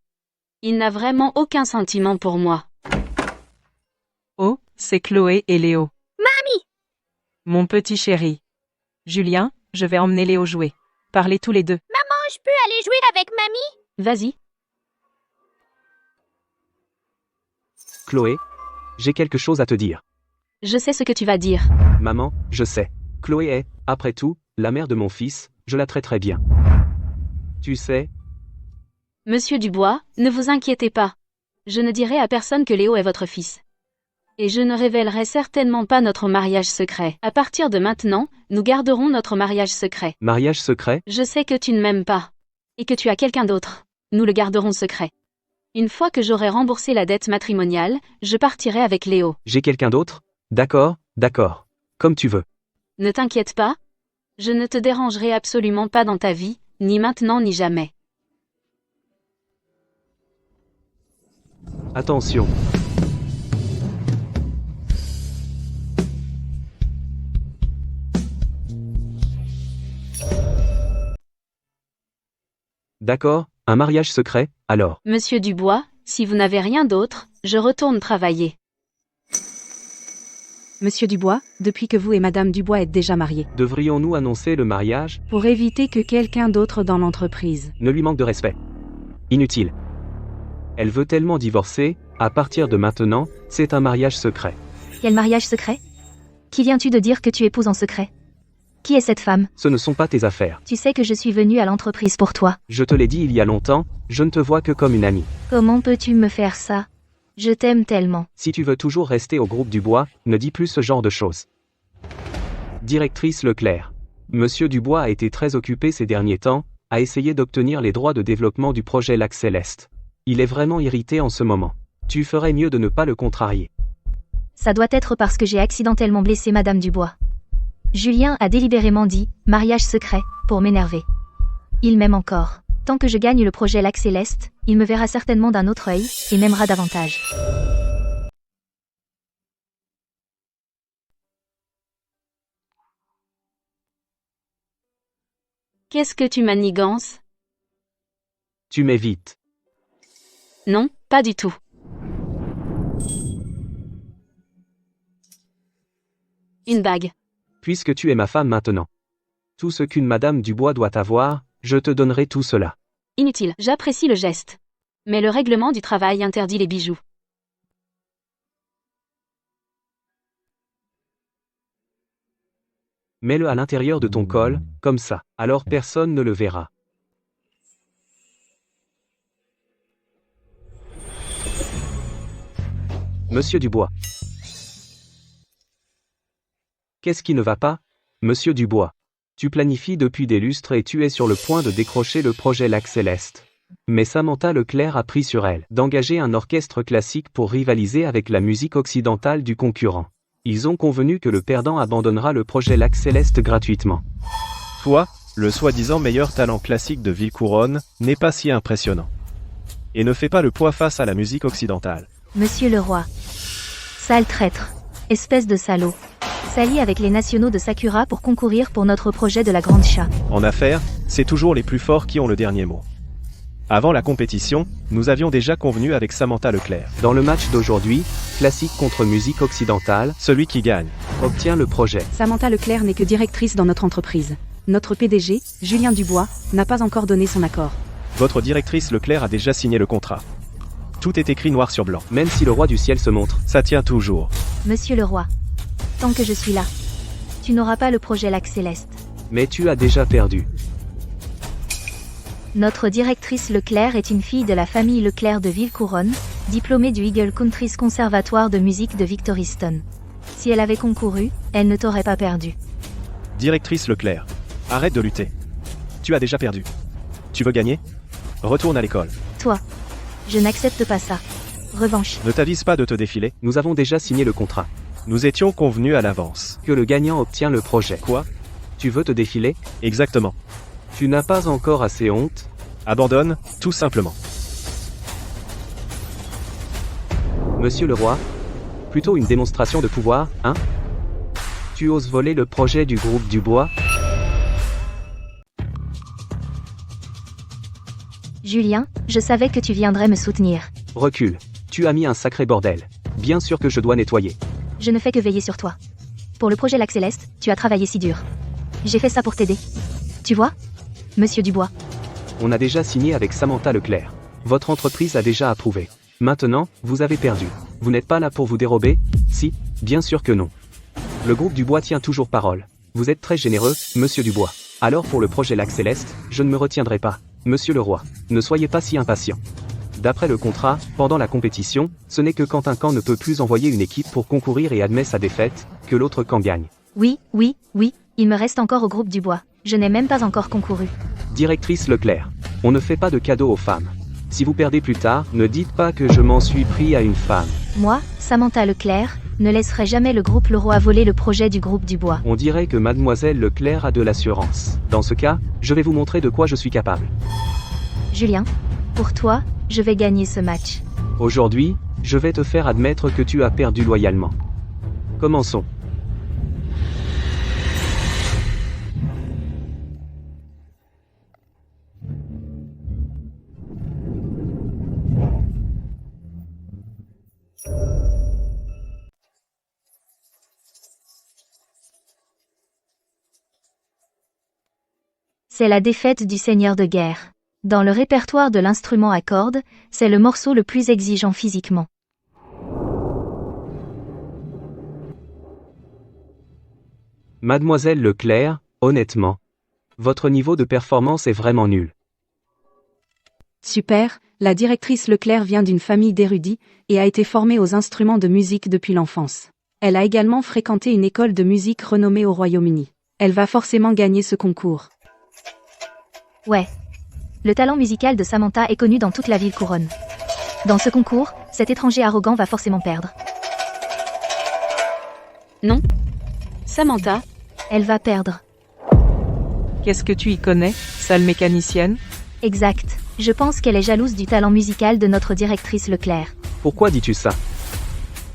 Il n'a vraiment aucun sentiment pour moi. Oh, c'est Chloé et Léo. Mamie! Mon petit chéri. Julien, je vais emmener Léo jouer. Parlez tous les deux. Maman, je peux aller jouer avec mamie? Vas-y. Chloé, j'ai quelque chose à te dire. Je sais ce que tu vas dire. Maman, je sais. Chloé est, après tout, la mère de mon fils, je la traiterai bien. Tu sais, Monsieur Dubois, ne vous inquiétez pas. Je ne dirai à personne que Léo est votre fils. Et je ne révélerai certainement pas notre mariage secret. À partir de maintenant, nous garderons notre mariage secret. mariage secret, Je sais que tu ne m'aimes pas. Et que tu as quelqu'un d'autre. Nous le garderons secret. Une fois que j'aurai remboursé la dette matrimoniale, je partirai avec Léo. j'ai quelqu'un d'autre? D'accord, d'accord. Comme tu veux. Ne t'inquiète pas. Je ne te dérangerai absolument pas dans ta vie, ni maintenant ni jamais. Attention. D'accord, un mariage secret, alors. Monsieur Dubois, si vous n'avez rien d'autre, je retourne travailler. Monsieur Dubois, depuis que vous et Madame Dubois êtes déjà mariés, Devrions-nous annoncer le mariage? pour éviter que quelqu'un d'autre dans l'entreprise. Ne lui manque de respect. Inutile. Elle veut tellement divorcer, à partir de maintenant, c'est un mariage secret. Quel mariage secret? Qui viens-tu de dire que tu épouses en secret? Qui est cette femme? Ce ne sont pas tes affaires. Tu sais que je suis venue à l'entreprise pour toi. Je te l'ai dit il y a longtemps, je ne te vois que comme une amie. Comment peux-tu me faire ça? Je t'aime tellement. Si tu veux toujours rester au groupe Dubois, ne dis plus ce genre de choses. Directrice Leclerc. Monsieur Dubois a été très occupé ces derniers temps, à essayer d'obtenir les droits de développement du projet Lac Céleste. Il est vraiment irrité en ce moment. Tu ferais mieux de ne pas le contrarier. Ça doit être parce que j'ai accidentellement blessé Madame Dubois. Julien a délibérément dit « mariage secret » pour m'énerver. Il m'aime encore. Tant que je gagne le projet Lac Céleste, il me verra certainement d'un autre œil, et m'aimera davantage. Qu'est-ce que tu manigances? Tu m'évites. Non, pas du tout. Une bague. Puisque tu es ma femme maintenant. Tout ce qu'une Madame Dubois doit avoir, je te donnerai tout cela. Inutile, j'apprécie le geste. Mais le règlement du travail interdit les bijoux. Mets-le à l'intérieur de ton col, comme ça, alors personne ne le verra. Monsieur Dubois. Qu'est-ce qui ne va pas? Monsieur Dubois. Tu planifies depuis des lustres et tu es sur le point de décrocher le projet Lac Céleste. Mais Samantha Leclerc a pris sur elle d'engager un orchestre classique pour rivaliser avec la musique occidentale du concurrent. Ils ont convenu que le perdant abandonnera le projet Lac Céleste gratuitement. Toi, le soi-disant meilleur talent classique de Villecouronne, n'est pas si impressionnant. Et ne fais pas le poids face à la musique occidentale. Monsieur le roi. Sale traître. Espèce de salaud. S'allie avec les nationaux de Sakura pour concourir pour notre projet de la Grande Chat. En affaires, c'est toujours les plus forts qui ont le dernier mot. Avant la compétition, nous avions déjà convenu avec Samantha Leclerc. Dans le match d'aujourd'hui, classique contre musique occidentale, Celui qui gagne. obtient le projet. Samantha Leclerc n'est que directrice dans notre entreprise. Notre PDG, Julien Dubois, n'a pas encore donné son accord. Votre directrice Leclerc a déjà signé le contrat. Tout est écrit noir sur blanc. Même si le roi du ciel se montre. Ça tient toujours. Monsieur le roi. Tant que je suis là, tu n'auras pas le projet Lac Céleste. Mais tu as déjà perdu. Notre directrice Leclerc est une fille de la famille Leclerc de Villecouronne, diplômée du Eagle Country's Conservatoire de musique de Victoriston. Si elle avait concouru, elle ne t'aurait pas perdu. Directrice Leclerc. Arrête de lutter. Tu as déjà perdu. Tu veux gagner? Retourne à l'école. Toi. Je n'accepte pas ça. Revanche. Ne t'avise pas de te défiler. Nous avons déjà signé le contrat. Nous étions convenus à l'avance. Que le gagnant obtient le projet. Quoi? Tu veux te défiler? Exactement. Tu n'as pas encore assez honte? Abandonne, tout simplement. Monsieur le roi? Plutôt une démonstration de pouvoir, hein? Tu Tu oses voler le projet du groupe Dubois? Julien, je savais que tu viendrais me soutenir. Recule. Tu as mis un sacré bordel. Bien sûr que je dois nettoyer. Je ne fais que veiller sur toi. Pour le projet Lac Céleste, tu as travaillé si dur. J'ai fait ça pour t'aider. Tu vois, Monsieur Dubois. On a déjà signé avec Samantha Leclerc. Votre entreprise a déjà approuvé. Maintenant, vous avez perdu. Vous n'êtes pas là pour vous dérober? Si, bien sûr que non. Le groupe Dubois tient toujours parole. Vous êtes très généreux, Monsieur Dubois. Alors pour le projet Lac Céleste, je ne me retiendrai pas. Monsieur le roi, ne soyez pas si impatient. D'après le contrat, pendant la compétition, ce n'est que quand un camp ne peut plus envoyer une équipe pour concourir et admet sa défaite, que l'autre camp gagne. Oui, il me reste encore au groupe Dubois. Je n'ai même pas encore concouru. Directrice Leclerc, on ne fait pas de cadeaux aux femmes. Si vous perdez plus tard, ne dites pas que je m'en suis pris à une femme. Moi, Samantha Leclerc, ne laisserai jamais le groupe Leroy voler le projet du groupe Dubois. On dirait que mademoiselle Leclerc a de l'assurance. Dans ce cas, je vais vous montrer de quoi je suis capable. Julien, pour toi, je vais gagner ce match. Aujourd'hui, je vais te faire admettre que tu as perdu loyalement. Commençons. C'est la défaite du seigneur de guerre. Dans le répertoire de l'instrument à cordes, c'est le morceau le plus exigeant physiquement. Mademoiselle Leclerc, honnêtement, votre niveau de performance est vraiment nul. Super, la directrice Leclerc vient d'une famille d'érudits et a été formée aux instruments de musique depuis l'enfance. Elle a également fréquenté une école de musique renommée au Royaume-Uni. Elle va forcément gagner ce concours. Ouais. Le talent musical de Samantha est connu dans toute la ville couronne. Dans ce concours, cet étranger arrogant va forcément perdre. Non. Samantha, Elle va perdre. Qu'est-ce que tu y connais, sale mécanicienne? Exact. Je pense qu'elle est jalouse du talent musical de notre directrice Leclerc. Pourquoi dis-tu ça?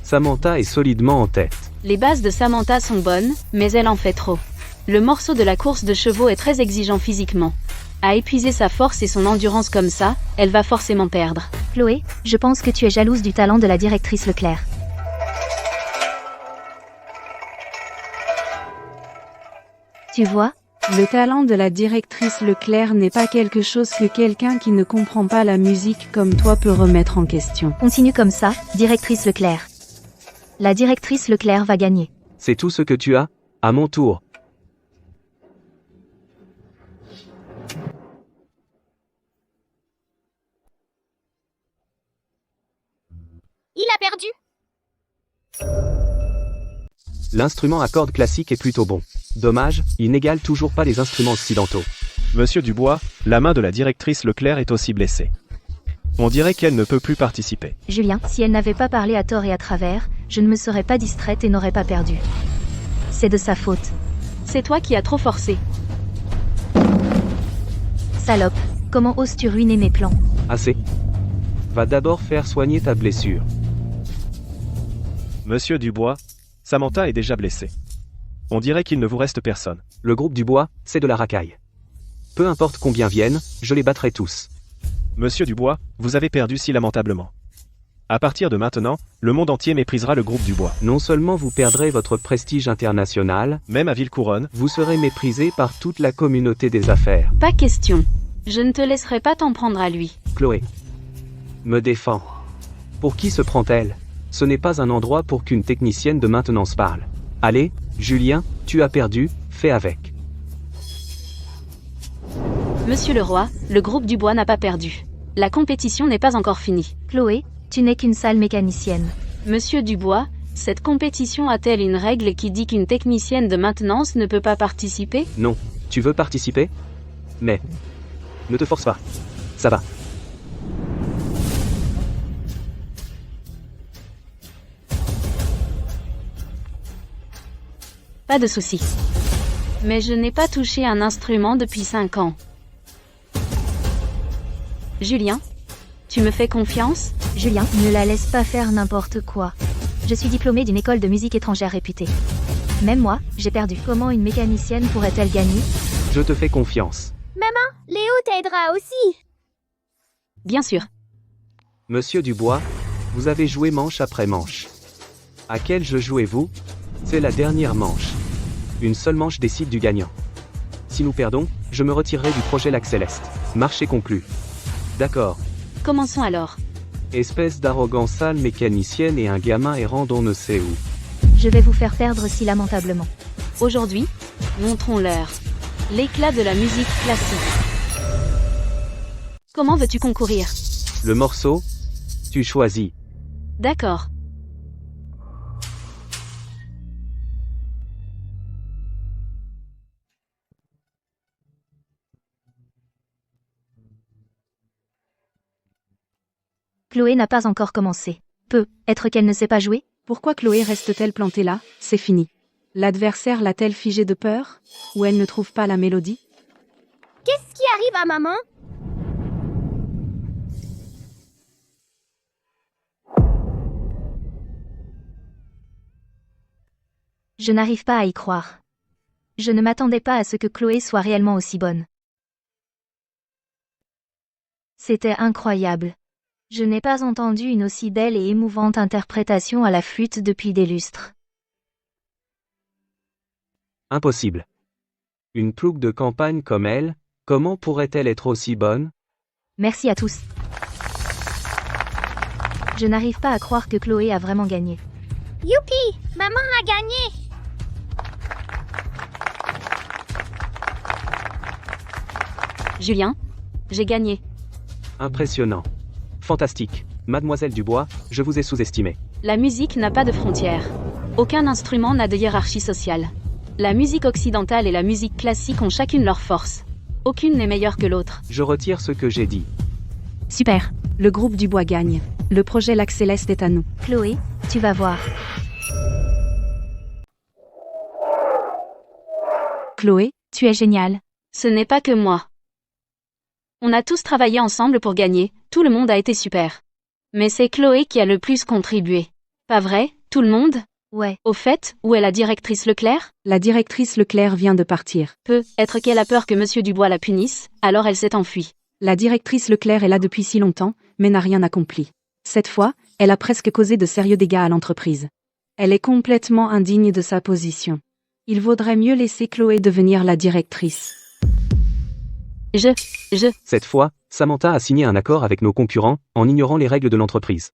Samantha est solidement en tête. les bases de Samantha sont bonnes, mais elle en fait trop. Le morceau de la course de chevaux est très exigeant physiquement. À épuiser sa force et son endurance comme ça, elle va forcément perdre. Chloé, je pense que tu es jalouse du talent de la directrice Leclerc. Tu vois, le talent de la directrice Leclerc n'est pas quelque chose que quelqu'un qui ne comprend pas la musique comme toi peut remettre en question. Continue comme ça, directrice Leclerc. La directrice Leclerc va gagner. C'est tout ce que tu as? À mon tour. Il a perdu. L'instrument à cordes classique est plutôt bon. Dommage, il n'égale toujours pas les instruments occidentaux. Monsieur Dubois, la main de la directrice Leclerc est aussi blessée. On dirait qu'elle ne peut plus participer. Julien, si elle n'avait pas parlé à tort et à travers, je ne me serais pas distraite et n'aurais pas perdu. C'est de sa faute. C'est toi qui as trop forcé. Salope, comment oses-tu ruiner mes plans? Assez. Va d'abord faire soigner ta blessure. Monsieur Dubois, Samantha est déjà blessée. On dirait qu'il ne vous reste personne. Le groupe Dubois, c'est de la racaille. Peu importe combien viennent, je les battrai tous. Monsieur Dubois, vous avez perdu si lamentablement. À partir de maintenant, le monde entier méprisera le groupe Dubois. Non seulement vous perdrez votre prestige international, même à Ville-Couronne, vous serez méprisé par toute la communauté des affaires. Pas question. Je ne te laisserai pas t'en prendre à lui. Chloé. Me défend. Pour qui se prend-elle? Ce n'est pas un endroit pour qu'une technicienne de maintenance parle. Allez, Julien, tu as perdu, fais avec. Monsieur le roi, le groupe Dubois n'a pas perdu. La compétition n'est pas encore finie. Chloé, tu n'es qu'une sale mécanicienne. Monsieur Dubois, cette compétition a-t-elle une règle qui dit qu'une technicienne de maintenance ne peut pas participer? Non. Tu veux participer? Mais ne te force pas. Ça va. Pas de souci. Mais je n'ai pas touché un instrument depuis 5 ans. Julien, tu me fais confiance? Julien, ne la laisse pas faire n'importe quoi. Je suis diplômée d'une école de musique étrangère réputée. Même moi, j'ai perdu. Comment une mécanicienne pourrait-elle gagner? Je te fais confiance. Léo t'aidera aussi. Bien sûr. Monsieur Dubois, vous avez joué manche après manche. À quel jeu jouez-vous? C'est la dernière manche. Une seule manche décide du gagnant. Si nous perdons, je me retirerai du projet Lac Céleste. Marché conclu. D'accord. Commençons alors. Espèce d'arrogant sale mécanicienne et un gamin errant d'on ne sait où. Je vais vous faire perdre si lamentablement. Aujourd'hui, montrons-leur l'éclat de la musique classique. Comment veux-tu concourir? Le morceau? Tu choisis. D'accord. Chloé n'a pas encore commencé. Peut-être qu'elle ne sait pas jouer? Pourquoi Chloé reste-t-elle plantée là? C'est fini. L'adversaire l'a-t-elle figée de peur? Ou elle ne trouve pas la mélodie? Qu'est-ce qui arrive à maman? Je n'arrive pas à y croire. Je ne m'attendais pas à ce que Chloé soit réellement aussi bonne. C'était incroyable. Je n'ai pas entendu une aussi belle et émouvante interprétation à la flûte depuis des lustres. Impossible. Une plouc de campagne comme elle, comment pourrait-elle être aussi bonne? Merci à tous. Je n'arrive pas à croire que Chloé a vraiment gagné. Youpi! Maman a gagné! Julien, j'ai gagné. Impressionnant. Fantastique. Mademoiselle Dubois, je vous ai sous-estimé. La musique n'a pas de frontières. Aucun instrument n'a de hiérarchie sociale. La musique occidentale et la musique classique ont chacune leur force. Aucune n'est meilleure que l'autre. Je retire ce que j'ai dit. Super. Le groupe Dubois gagne. Le projet Lac Céleste est à nous. Chloé, tu vas voir. Chloé, tu es géniale. Ce n'est pas que moi. On a tous travaillé ensemble pour gagner, tout le monde a été super. Mais c'est Chloé qui a le plus contribué. Pas vrai, tout le monde? Ouais. Au fait, où est la directrice Leclerc? La directrice Leclerc vient de partir. Peut-être qu'elle a peur que Monsieur Dubois la punisse, alors elle s'est enfuie. La directrice Leclerc est là depuis si longtemps, mais n'a rien accompli. Cette fois, elle a presque causé de sérieux dégâts à l'entreprise. Elle est complètement indigne de sa position. Il vaudrait mieux laisser Chloé devenir la directrice. Cette fois, Samantha a signé un accord avec nos concurrents, en ignorant les règles de l'entreprise.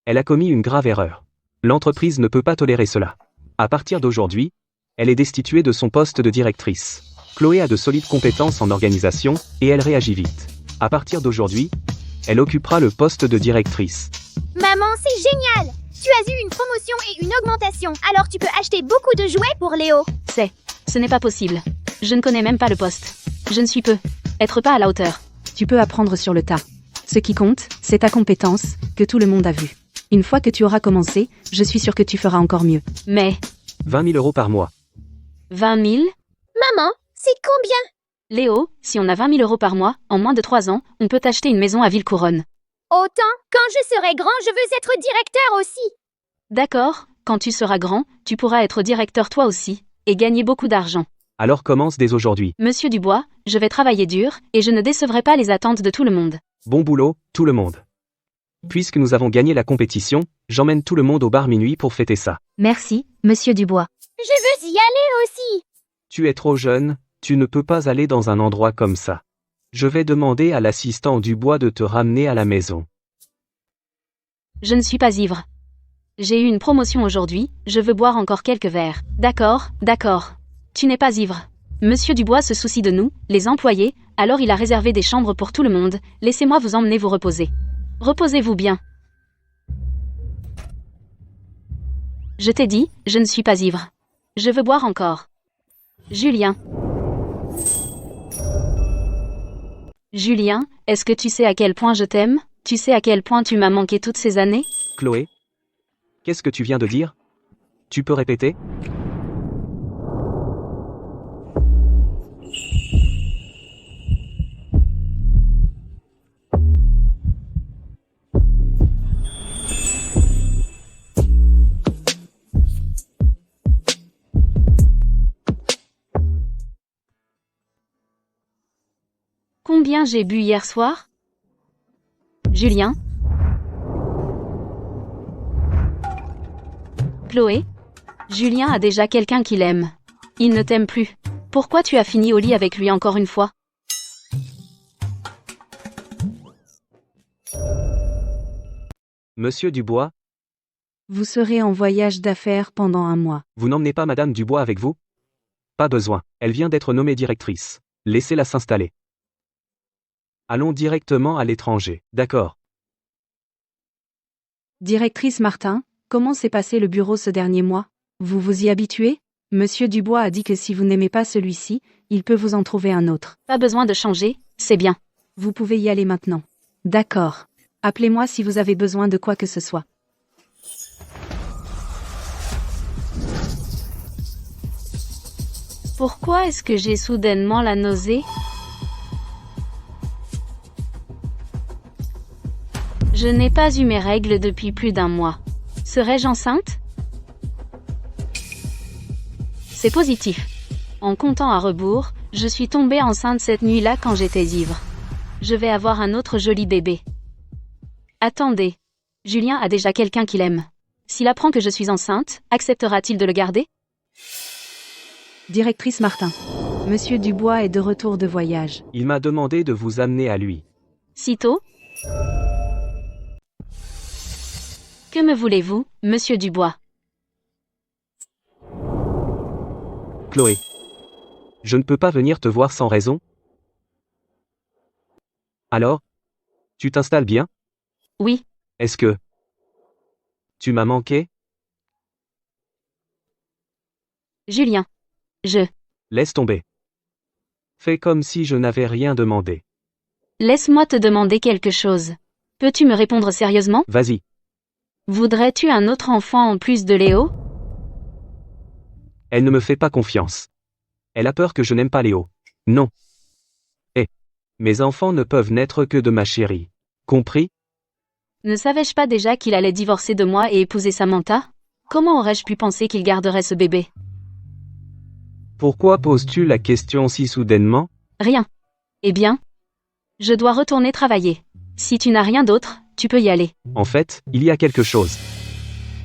Elle a commis une grave erreur. L'entreprise ne peut pas tolérer cela. À partir d'aujourd'hui, elle est destituée de son poste de directrice. Chloé a de solides compétences en organisation, et elle réagit vite. À partir d'aujourd'hui, elle occupera le poste de directrice. Maman, c'est génial! Tu as eu une promotion et une augmentation, alors tu peux acheter beaucoup de jouets pour Léo. Ce n'est pas possible. Je ne connais même pas le poste. Je ne suis être pas à la hauteur. Tu peux apprendre sur le tas. Ce qui compte, c'est ta compétence, que tout le monde a vue. Une fois que tu auras commencé, je suis sûre que tu feras encore mieux. Mais 20 000 € par mois. 20 000? Maman, c'est combien? Léo, si on a 20 000 € par mois, en moins de 3 ans, on peut acheter une maison à Villecouronne. Autant, quand je serai grand, je veux être directeur aussi. D'accord, quand tu seras grand, tu pourras être directeur toi aussi, et gagner beaucoup d'argent. Alors commence dès aujourd'hui. Monsieur Dubois, je vais travailler dur, et je ne décevrai pas les attentes de tout le monde. Bon boulot, tout le monde. Puisque nous avons gagné la compétition, j'emmène tout le monde au bar minuit pour fêter ça. Merci, Monsieur Dubois. Je veux y aller aussi. Tu es trop jeune, tu ne peux pas aller dans un endroit comme ça. Je vais demander à l'assistant Dubois de te ramener à la maison. Je ne suis pas ivre. J'ai eu une promotion aujourd'hui, je veux boire encore quelques verres. D'accord. Tu n'es pas ivre. Monsieur Dubois se soucie de nous, les employés, alors il a réservé des chambres pour tout le monde, laissez-moi vous emmener vous reposer. Reposez-vous bien. Je t'ai dit, je ne suis pas ivre. Je veux boire encore. Julien, est-ce que tu sais à quel point je t'aime? Tu sais à quel point tu m'as manqué toutes ces années? Chloé? Qu'est-ce que tu viens de dire? Tu peux répéter? combien j'ai bu hier soir? Julien? Chloé? Julien a déjà quelqu'un qu'il aime. Il ne t'aime plus. Pourquoi tu as fini au lit avec lui encore une fois? Monsieur Dubois, Vous serez en voyage d'affaires pendant un mois. vous n'emmenez pas Madame Dubois avec vous? Pas besoin, elle vient d'être nommée directrice. Laissez-la s'installer. Allons directement à l'étranger, d'accord? Directrice Martin, comment s'est passé le bureau ce dernier mois? Vous vous y habituez? Monsieur Dubois a dit que si vous n'aimez pas celui-ci, il peut vous en trouver un autre. Pas besoin de changer, c'est bien. Vous pouvez y aller maintenant. D'accord. Appelez-moi si vous avez besoin de quoi que ce soit. Pourquoi est-ce que j'ai soudainement la nausée? Je n'ai pas eu mes règles depuis plus d'un mois. Serais-je enceinte? C'est positif. En comptant à rebours, je suis tombée enceinte cette nuit-là quand j'étais ivre. Je vais avoir un autre joli bébé. Attendez. Julien a déjà quelqu'un qu'il aime. S'il apprend que je suis enceinte, acceptera-t-il de le garder? Directrice Martin. Monsieur Dubois est de retour de voyage. Il m'a demandé de vous amener à lui. Si tôt? Que me voulez-vous, monsieur Dubois? Chloé. Je ne peux pas venir te voir sans raison. Alors? Tu t'installes bien? Oui. Est-ce que tu m'as manqué? Julien. Laisse tomber. Fais comme si je n'avais rien demandé. Laisse-moi te demander quelque chose. Peux-tu me répondre sérieusement? Vas-y. Voudrais-tu un autre enfant en plus de Léo? Elle ne me fait pas confiance. Elle a peur que je n'aime pas Léo. Non. Mes enfants ne peuvent naître que de ma chérie. Compris? Ne savais-je pas déjà qu'il allait divorcer de moi et épouser Samantha? Comment aurais-je pu penser qu'il garderait ce bébé? Pourquoi poses-tu la question si soudainement? Rien. Eh bien? Je dois retourner travailler. Si tu n'as rien d'autre, tu peux y aller. En fait, il y a quelque chose.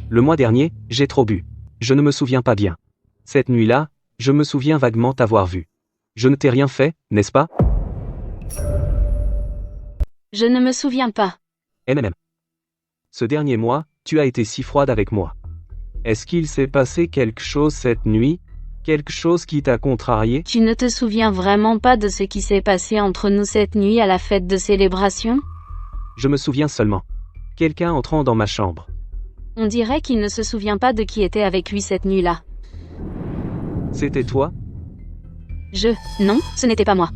Le mois dernier, j'ai trop bu. Je ne me souviens pas bien. Cette nuit-là, je me souviens vaguement t'avoir vu. Je ne t'ai rien fait, n'est-ce pas? Je ne me souviens pas. MMM. Ce dernier mois, tu as été si froide avec moi. Est-ce qu'il s'est passé quelque chose cette nuit? Quelque chose qui t'a contrarié? Tu ne te souviens vraiment pas de ce qui s'est passé entre nous cette nuit à la fête de célébration? Je me souviens seulement. Quelqu'un entrant dans ma chambre. On dirait qu'il ne se souvient pas de qui était avec lui cette nuit-là. C'était toi? Non, ce n'était pas moi.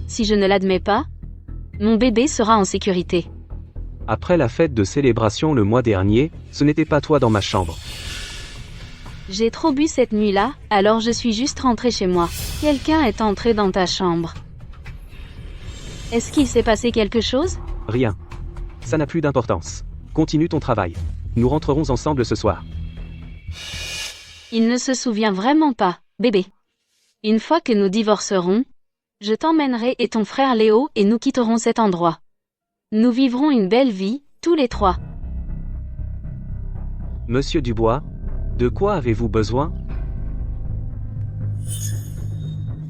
Si je ne l'admets pas, mon bébé sera en sécurité. Après la fête de célébration le mois dernier, ce n'était pas toi dans ma chambre. J'ai trop bu cette nuit-là, alors je suis juste rentrée chez moi. Quelqu'un est entré dans ta chambre. Est-ce qu'il s'est passé quelque chose? Rien. Ça n'a plus d'importance. Continue ton travail. Nous rentrerons ensemble ce soir. Il ne se souvient vraiment pas, bébé. Une fois que nous divorcerons, je t'emmènerai et ton frère Léo et nous quitterons cet endroit. Nous vivrons une belle vie, tous les trois. Monsieur Dubois, de quoi avez-vous besoin?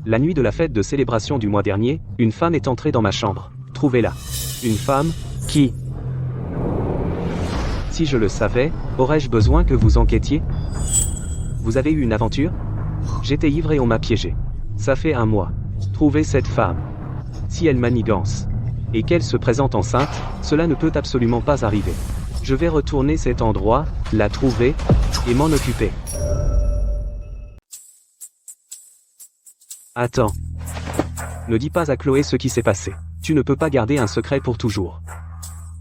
La nuit de la fête de célébration du mois dernier, une femme est entrée dans ma chambre. Trouvez-la. Une femme? Qui? Si je le savais, aurais-je besoin que vous enquêtiez? Vous avez eu une aventure? J'étais ivre et on m'a piégé. Ça fait un mois. Trouvez cette femme. Si elle manigance et qu'elle se présente enceinte, cela ne peut absolument pas arriver. Je vais retourner cet endroit, la trouver, et m'en occuper. Attends. Ne dis pas à Chloé ce qui s'est passé. Tu ne peux pas garder un secret pour toujours.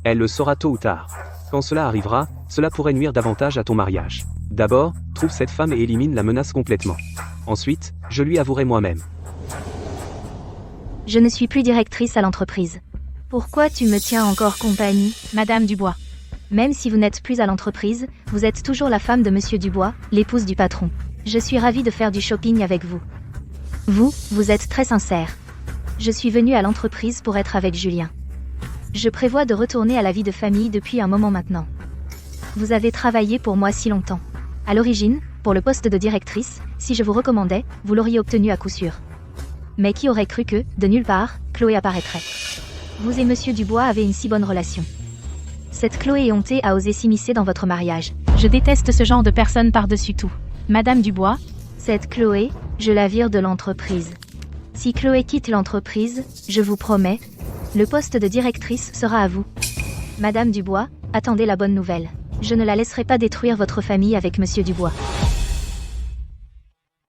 Elle le saura tôt ou tard. Quand cela arrivera, cela pourrait nuire davantage à ton mariage. D'abord, trouve cette femme et élimine la menace complètement. Ensuite, je lui avouerai moi-même. Je ne suis plus directrice à l'entreprise. Pourquoi tu me tiens encore compagnie? Madame Dubois. Même si vous n'êtes plus à l'entreprise, vous êtes toujours la femme de Monsieur Dubois, l'épouse du patron. Je suis ravie de faire du shopping avec vous. Vous êtes très sincère. Je suis venue à l'entreprise pour être avec Julien. Je prévois de retourner à la vie de famille depuis un moment maintenant. Vous avez travaillé pour moi si longtemps. À l'origine, pour le poste de directrice, si je vous recommandais, vous l'auriez obtenu à coup sûr. Mais qui aurait cru que, de nulle part, Chloé apparaîtrait? Vous et Monsieur Dubois avez une si bonne relation. Cette Chloé éhontée a osé s'immiscer dans votre mariage. Je déteste ce genre de personne par-dessus tout. Madame Dubois, Cette Chloé, je la vire de l'entreprise. Si Chloé quitte l'entreprise, je vous promets, le poste de directrice sera à vous. Madame Dubois, attendez la bonne nouvelle. Je ne la laisserai pas détruire votre famille avec Monsieur Dubois.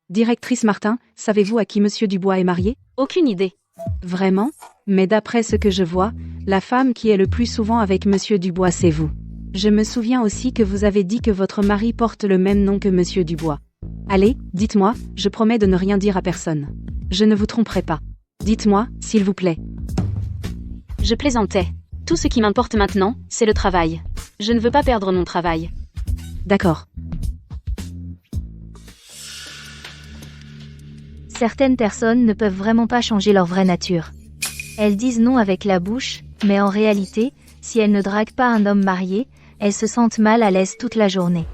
Directrice Martin, savez-vous à qui Monsieur Dubois est marié? Aucune idée. Vraiment? Mais d'après ce que je vois, la femme qui est le plus souvent avec Monsieur Dubois, c'est vous. Je me souviens aussi que vous avez dit que votre mari porte le même nom que Monsieur Dubois. Allez, dites-moi, je promets de ne rien dire à personne. Je ne vous tromperai pas. Dites-moi, s'il vous plaît. Je plaisantais. Tout ce qui m'importe maintenant, c'est le travail. Je ne veux pas perdre mon travail. D'accord. Certaines personnes ne peuvent vraiment pas changer leur vraie nature. Elles disent non avec la bouche, mais en réalité, si elles ne draguent pas un homme marié, elles se sentent mal à l'aise toute la journée.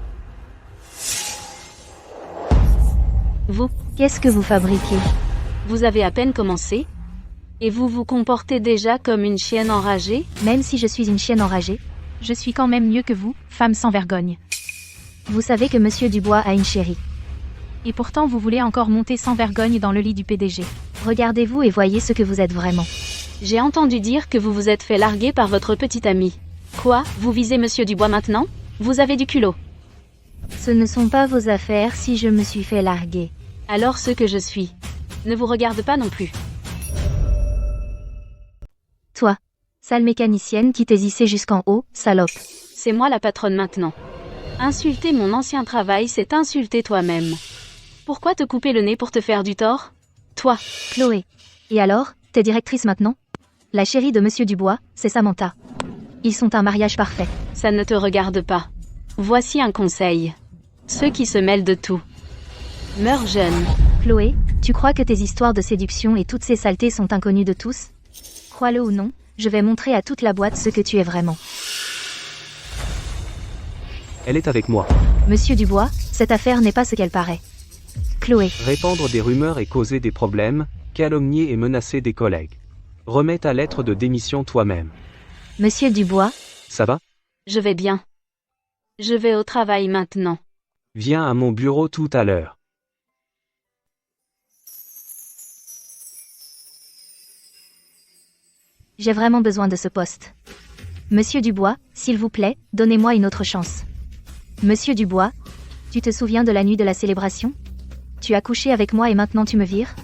Vous, Qu'est-ce que vous fabriquez? vous avez à peine commencé? Et vous vous comportez déjà comme une chienne enragée? Même si je suis une chienne enragée, je suis quand même mieux que vous, femme sans vergogne. vous savez que Monsieur Dubois a une chérie. Et pourtant vous voulez encore monter sans vergogne dans le lit du PDG. Regardez-vous et voyez ce que vous êtes vraiment. J'ai entendu dire que vous vous êtes fait larguer par votre petite amie. Quoi, vous visez Monsieur Dubois maintenant? Vous avez du culot. Ce ne sont pas vos affaires si je me suis fait larguer. Alors ce que je suis ne vous regarde pas non plus. Toi, sale mécanicienne qui t'es hissée jusqu'en haut, salope. C'est moi la patronne maintenant. Insulter mon ancien travail, c'est insulter toi-même. Pourquoi te couper le nez pour te faire du tort? Toi. Chloé. Et alors, t'es directrice maintenant? La chérie de Monsieur Dubois, c'est Samantha. Ils sont un mariage parfait. Ça ne te regarde pas. Voici un conseil. Ceux qui se mêlent de tout meurent jeunes. Chloé, tu crois que tes histoires de séduction et toutes ces saletés sont inconnues de tous? Crois-le ou non, je vais montrer à toute la boîte ce que tu es vraiment. Elle est avec moi. Monsieur Dubois, cette affaire n'est pas ce qu'elle paraît. Chloé, Répandre des rumeurs et causer des problèmes, calomnier et menacer des collègues. Remets ta lettre de démission toi-même. Monsieur Dubois, Ça va? Je vais bien. Je vais au travail maintenant. Viens à mon bureau tout à l'heure. j'ai vraiment besoin de ce poste. Monsieur Dubois, s'il vous plaît, donnez-moi une autre chance. Monsieur Dubois, tu te souviens de la nuit de la célébration? Tu as couché avec moi et maintenant tu me vires?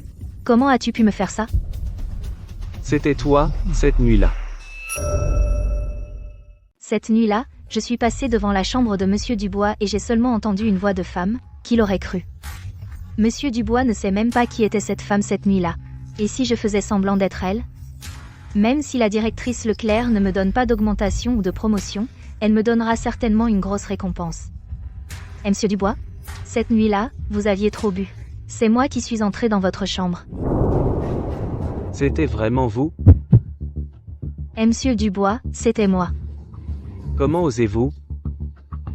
Comment as-tu pu me faire ça? C'était toi, cette nuit-là. Cette nuit-là, je suis passée devant la chambre de Monsieur Dubois et j'ai seulement entendu une voix de femme, qui l'aurait cru. Monsieur Dubois ne sait même pas qui était cette femme cette nuit-là. Et si je faisais semblant d'être elle? Même si la directrice Leclerc ne me donne pas d'augmentation ou de promotion, elle me donnera certainement une grosse récompense. Et Monsieur Dubois? Cette nuit-là, vous aviez trop bu. C'est moi qui suis entrée dans votre chambre. C'était vraiment vous? Et Monsieur Dubois, c'était moi. Comment osez-vous?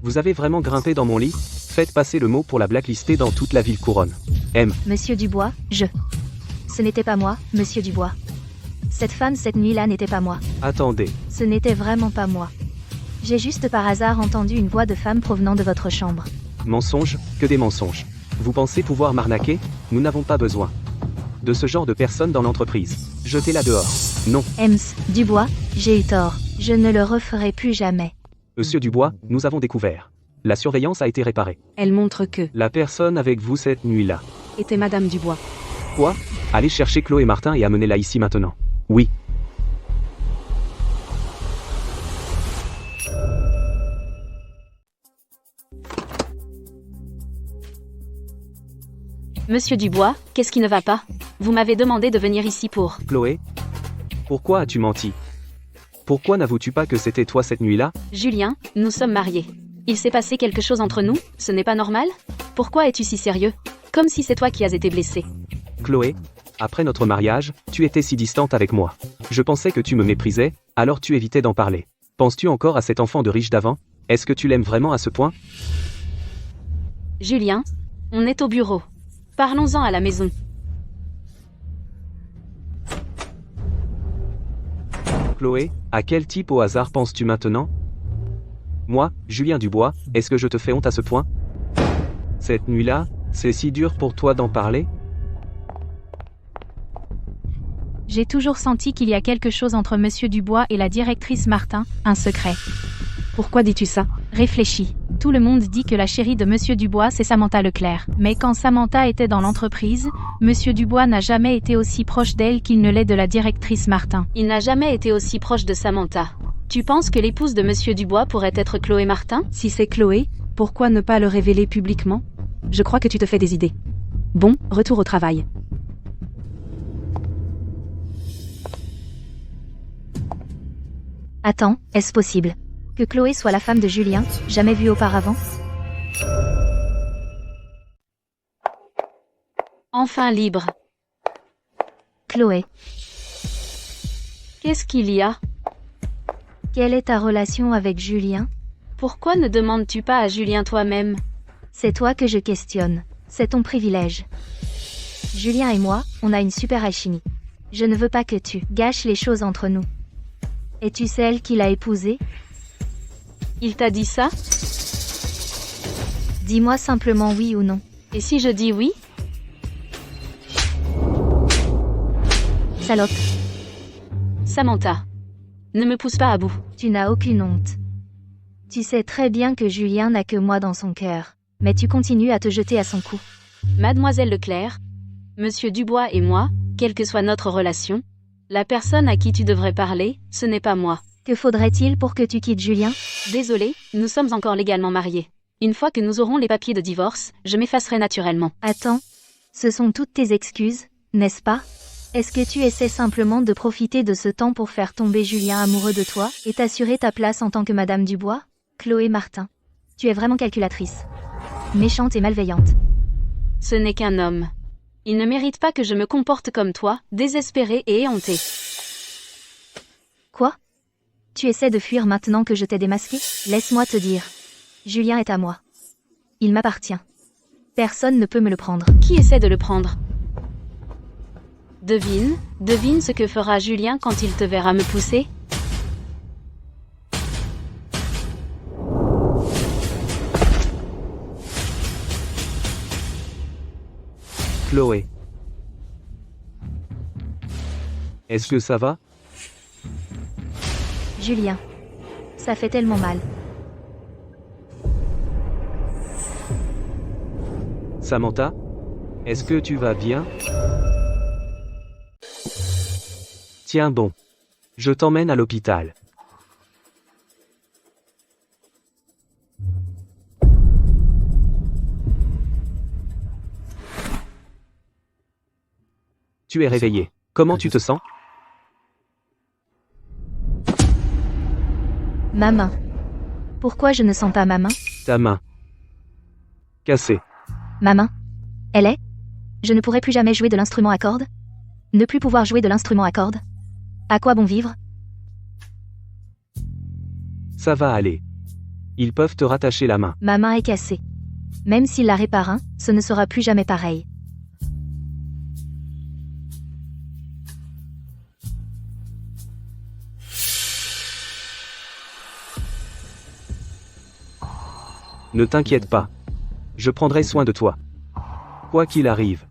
Vous avez vraiment grimpé dans mon lit? Faites passer le mot pour la blacklister dans toute la ville couronne. M. Monsieur Dubois, Ce n'était pas moi, Monsieur Dubois. Cette femme cette nuit-là n'était pas moi. Attendez. Ce n'était vraiment pas moi. J'ai juste par hasard entendu une voix de femme provenant de votre chambre. Mensonges, que des mensonges. Vous pensez pouvoir m'arnaquer? Nous n'avons pas besoin de ce genre de personnes dans l'entreprise. Jetez-la dehors. Non. Ems, Dubois, j'ai eu tort. Je ne le referai plus jamais. Monsieur Dubois, nous avons découvert. La surveillance a été réparée. Elle montre que La personne avec vous cette nuit-là. était Madame Dubois. Quoi? Allez chercher Chloé Martin et amenez-la ici maintenant. Oui. Monsieur Dubois, qu'est-ce qui ne va pas? Vous m'avez demandé de venir ici pour... Chloé? Pourquoi as-tu menti? Pourquoi n'avoues-tu pas que c'était toi cette nuit-là? Julien, nous sommes mariés. Il s'est passé quelque chose entre nous? Ce n'est pas normal? Pourquoi es-tu si sérieux? Comme si c'est toi qui as été blessé. Chloé? Après notre mariage, tu étais si distante avec moi. Je pensais que tu me méprisais, alors tu évitais d'en parler. Penses-tu encore à cet enfant de riche d'avant? Est-ce que tu l'aimes vraiment à ce point? Julien, on est au bureau. Parlons-en à la maison. Chloé, à quel type au hasard penses-tu maintenant? Moi, Julien Dubois, est-ce que je te fais honte à ce point? Cette nuit-là, c'est si dur pour toi d'en parler? J'ai toujours senti qu'il y a quelque chose entre Monsieur Dubois et la directrice Martin, un secret. Pourquoi dis-tu ça? Réfléchis. Tout le monde dit que la chérie de Monsieur Dubois c'est Samantha Leclerc. Mais quand Samantha était dans l'entreprise, Monsieur Dubois n'a jamais été aussi proche d'elle qu'il ne l'est de la directrice Martin. Il n'a jamais été aussi proche de Samantha. Tu penses que l'épouse de Monsieur Dubois pourrait être Chloé Martin? Si c'est Chloé, pourquoi ne pas le révéler publiquement? Je crois que tu te fais des idées. Bon, retour au travail. Attends, est-ce possible? Que Chloé soit la femme de Julien, jamais vue auparavant? Enfin libre. Chloé, Qu'est-ce qu'il y a? quelle est ta relation avec Julien? Pourquoi ne demandes-tu pas à Julien toi-même? C'est toi que je questionne. C'est ton privilège. Julien et moi, on a une super alchimie. Je ne veux pas que tu gâches les choses entre nous. Es-tu celle qu'il a épousée? Il t'a dit ça? Dis-moi simplement oui ou non. Et si je dis oui? Salope, Samantha, ne me pousse pas à bout. tu n'as aucune honte. Tu sais très bien que Julien n'a que moi dans son cœur. Mais tu continues à te jeter à son cou. Mademoiselle Leclerc, Monsieur Dubois et moi, quelle que soit notre relation, la personne à qui tu devrais parler, ce n'est pas moi. Que faudrait-il pour que tu quittes Julien? Désolée, nous sommes encore légalement mariés. Une fois que nous aurons les papiers de divorce, je m'effacerai naturellement. Attends, ce sont toutes tes excuses, n'est-ce pas? Est-ce que tu essaies simplement de profiter de ce temps pour faire tomber Julien amoureux de toi et t'assurer ta place en tant que Madame Dubois? Chloé Martin, tu es vraiment calculatrice. Méchante et malveillante. Ce n'est qu'un homme. Il ne mérite pas que je me comporte comme toi, désespérée et éhontée. Quoi? Tu essaies de fuir maintenant que je t'ai démasqué? Laisse-moi te dire. Julien est à moi. Il m'appartient. Personne ne peut me le prendre. Qui essaie de le prendre? Devine ce que fera Julien quand il te verra me pousser? Chloé. Est-ce que ça va? Julien. Ça fait tellement mal. Samantha? Est-ce que tu vas bien? Tiens bon. Je t'emmène à l'hôpital. Tu es réveillé. Comment tu te sens? Ma main. Pourquoi je ne sens pas ma main? Ta main. Cassée. Ma main. Elle est? Je ne pourrai plus jamais jouer de l'instrument à cordes? Ne plus pouvoir jouer de l'instrument à cordes? À quoi bon vivre? Ça va aller. Ils peuvent te rattacher la main. Ma main est cassée. Même s'il la répare, ce ne sera plus jamais pareil. Ne t'inquiète pas. Je prendrai soin de toi. Quoi qu'il arrive.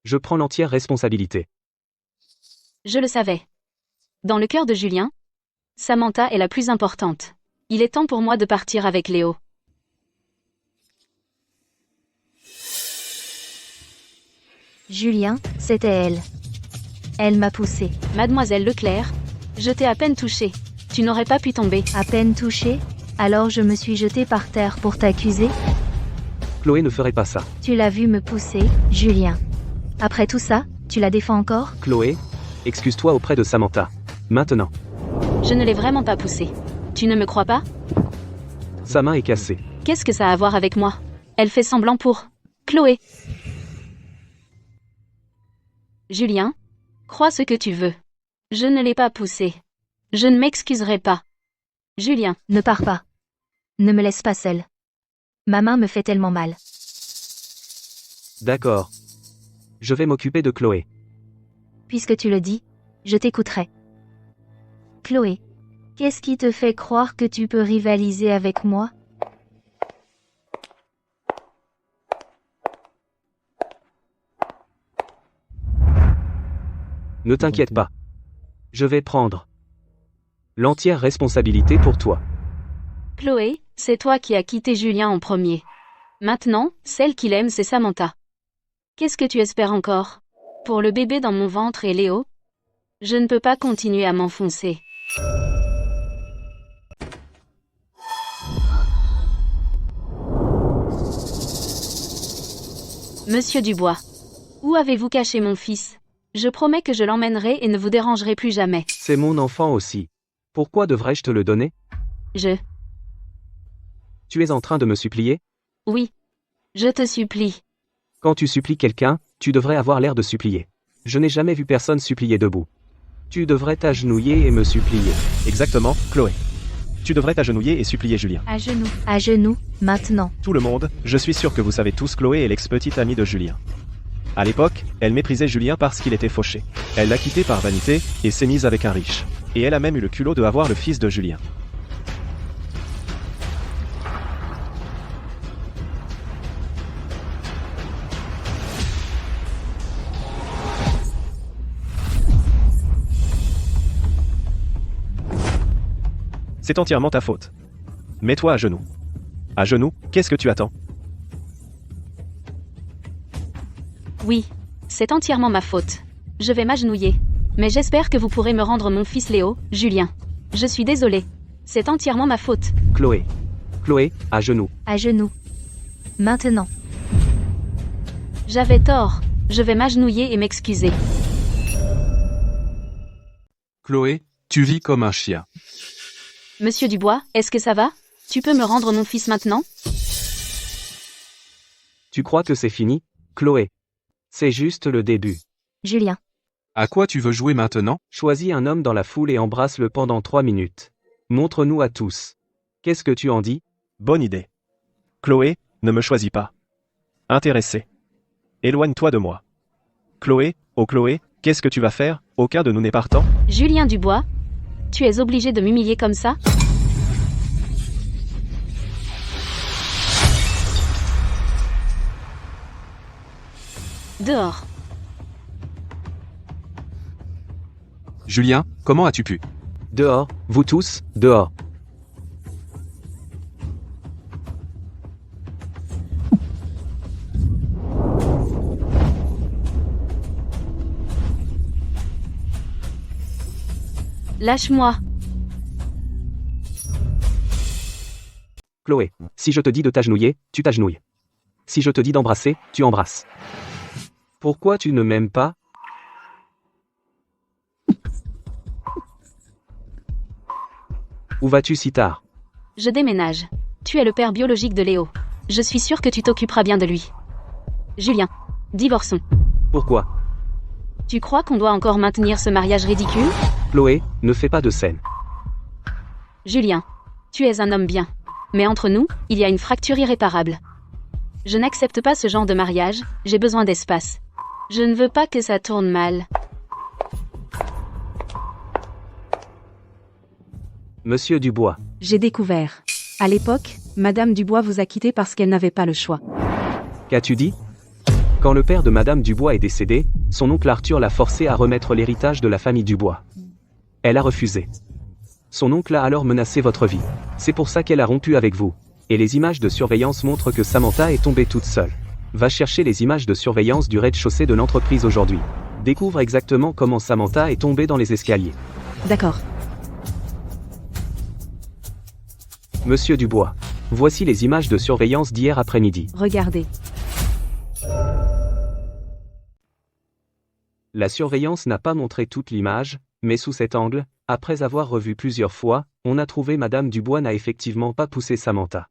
Je prends l'entière responsabilité. Je le savais. Dans le cœur de Julien, Samantha est la plus importante. Il est temps pour moi de partir avec Léo. Julien, c'était elle. Elle m'a poussée. Mademoiselle Leclerc, je t'ai à peine touchée. Tu n'aurais pas pu tomber. À peine touchée? Alors je me suis jetée par terre pour t'accuser? Chloé ne ferait pas ça. Tu l'as vu me pousser, Julien. Après tout ça, tu la défends encore? Chloé, excuse-toi auprès de Samantha. Maintenant. Je ne l'ai vraiment pas poussée. Tu ne me crois pas? Sa main est cassée. Qu'est-ce que ça a à voir avec moi? Elle fait semblant pour... Chloé. Julien, crois ce que tu veux. Je ne l'ai pas poussé. Je ne m'excuserai pas. Julien. Ne pars pas. Ne me laisse pas seule. Ma main me fait tellement mal. D'accord. Je vais m'occuper de Chloé. Puisque tu le dis, je t'écouterai. Chloé, qu'est-ce qui te fait croire que tu peux rivaliser avec moi? Ne t'inquiète pas. Je vais prendre l'entière responsabilité pour toi. Chloé, c'est toi qui as quitté Julien en premier. Maintenant, celle qu'il aime, c'est Samantha. Qu'est-ce que tu espères encore? Pour le bébé dans mon ventre et Léo? Je ne peux pas continuer à m'enfoncer. Monsieur Dubois, où avez-vous caché mon fils? Je promets que je l'emmènerai et ne vous dérangerai plus jamais. C'est mon enfant aussi. Pourquoi devrais-je te le donner? Tu es en train de me supplier? Oui. Je te supplie. Quand tu supplies quelqu'un, tu devrais avoir l'air de supplier. Je n'ai jamais vu personne supplier debout. Tu devrais t'agenouiller et me supplier. Exactement, Chloé. Tu devrais t'agenouiller et supplier Julien. À genoux. À genoux, maintenant. Tout le monde, je suis sûr que vous savez tous, Chloé est l'ex-petite amie de Julien. À l'époque, elle méprisait Julien parce qu'il était fauché. Elle l'a quitté par vanité et s'est mise avec un riche. Et elle a même eu le culot de avoir le fils de Julien. C'est entièrement ta faute. Mets-toi à genoux. À genoux, qu'est-ce que tu attends? Oui. C'est entièrement ma faute. Je vais m'agenouiller. Mais j'espère que vous pourrez me rendre mon fils Léo, Julien. Je suis désolée. C'est entièrement ma faute. Chloé. Chloé, à genoux. À genoux. Maintenant. J'avais tort. Je vais m'agenouiller et m'excuser. Chloé, tu vis comme un chien. Monsieur Dubois, est-ce que ça va? Tu peux me rendre mon fils maintenant? Tu crois que c'est fini, Chloé? C'est juste le début. Julien. À quoi tu veux jouer maintenant? Choisis un homme dans la foule et embrasse-le pendant 3 minutes. Montre-nous à tous. Qu'est-ce que tu en dis? Bonne idée. Chloé, ne me choisis pas. Intéressé. Éloigne-toi de moi. Chloé, oh Chloé, qu'est-ce que tu vas faire? Aucun de nous n'est partant? Julien Dubois? Tu es obligé de m'humilier comme ça? Dehors. Julien, comment as-tu pu? Dehors, vous tous, dehors. Lâche-moi. Chloé, si je te dis de t'agenouiller, tu t'agenouilles. Si je te dis d'embrasser, tu embrasses. Pourquoi tu ne m'aimes pas? Où vas-tu si tard? Je déménage. Tu es le père biologique de Léo. Je suis sûre que tu t'occuperas bien de lui. Julien, divorçons. Pourquoi? Tu crois qu'on doit encore maintenir ce mariage ridicule? Chloé, ne fais pas de scène. Julien, tu es un homme bien. Mais entre nous, il y a une fracture irréparable. Je n'accepte pas ce genre de mariage, j'ai besoin d'espace. Je ne veux pas que ça tourne mal. Monsieur Dubois. J'ai découvert. À l'époque, Madame Dubois vous a quitté parce qu'elle n'avait pas le choix. Qu'as-tu dit? Quand le père de Madame Dubois est décédé, son oncle Arthur l'a forcé à remettre l'héritage de la famille Dubois. Elle a refusé. Son oncle a alors menacé votre vie. C'est pour ça qu'elle a rompu avec vous. Et les images de surveillance montrent que Samantha est tombée toute seule. Va chercher les images de surveillance du rez-de-chaussée de l'entreprise aujourd'hui. Découvre exactement comment Samantha est tombée dans les escaliers. D'accord. Monsieur Dubois, voici les images de surveillance d'hier après-midi. Regardez. La surveillance n'a pas montré toute l'image, mais sous cet angle, Après avoir revu plusieurs fois, on a trouvé Madame Dubois n'a effectivement pas poussé Samantha.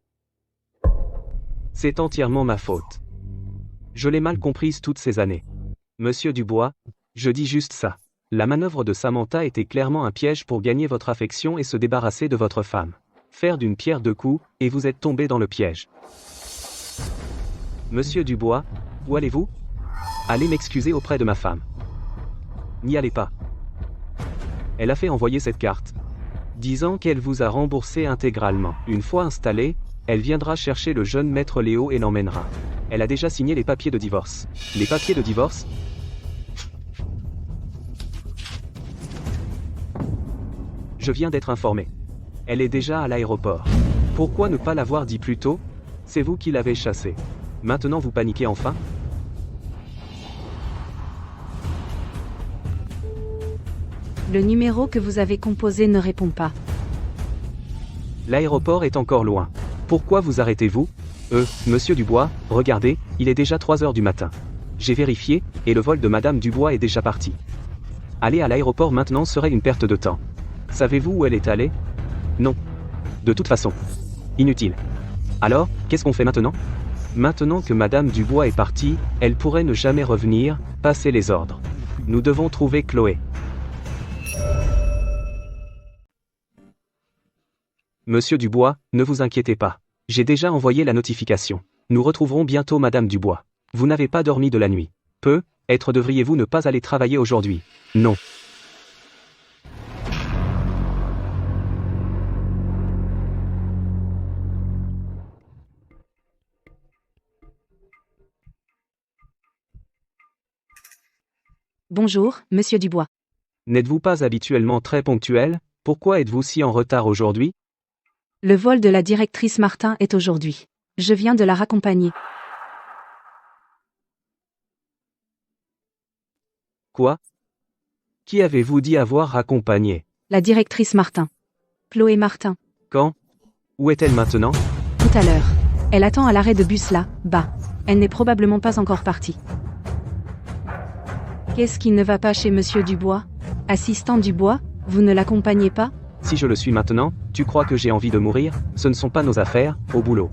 C'est entièrement ma faute. Je l'ai mal comprise toutes ces années. Monsieur Dubois, je dis juste ça. La manœuvre de Samantha était clairement un piège pour gagner votre affection et se débarrasser de votre femme. Faire d'une pierre deux coups, et vous êtes tombé dans le piège. Monsieur Dubois, où allez-vous? Allez m'excuser auprès de ma femme. N'y allez pas. Elle a fait envoyer cette carte, disant qu'elle vous a remboursé intégralement. Une fois installée, elle viendra chercher le jeune maître Léo et l'emmènera. Elle a déjà signé les papiers de divorce. Les papiers de divorce? Je viens d'être informé. Elle est déjà à l'aéroport. Pourquoi ne pas l'avoir dit plus tôt? C'est vous qui l'avez chassée. Maintenant vous paniquez enfin? Le numéro que vous avez composé ne répond pas. L'aéroport est encore loin. Pourquoi vous arrêtez-vous? Monsieur Dubois, regardez, il est déjà 3 heures du matin. J'ai vérifié, et le vol de Madame Dubois est déjà parti. Aller à l'aéroport maintenant serait une perte de temps. Savez-vous où elle est allée? Non. De toute façon. Inutile. Alors, qu'est-ce qu'on fait maintenant? Maintenant que Madame Dubois est partie, elle pourrait ne jamais revenir, passer les ordres. Nous devons trouver Chloé. Monsieur Dubois, ne vous inquiétez pas. J'ai déjà envoyé la notification. Nous retrouverons bientôt Madame Dubois. Vous n'avez pas dormi de la nuit. Devriez-vous ne pas aller travailler aujourd'hui? Non. Bonjour, Monsieur Dubois. N'êtes-vous pas habituellement très ponctuel? Pourquoi êtes-vous si en retard aujourd'hui? Le vol de la directrice Martin est aujourd'hui. Je viens de la raccompagner. Quoi? Qui avez-vous dit avoir raccompagné? La directrice Martin. Chloé Martin. Quand? Où est-elle maintenant? Tout à l'heure. Elle attend à l'arrêt de bus là, bas. Elle n'est probablement pas encore partie. Qu'est-ce qui ne va pas chez Monsieur Dubois? Assistant Dubois, vous ne l'accompagnez pas? Si je le suis maintenant, tu crois que j'ai envie de mourir? Ce ne sont pas nos affaires, au boulot.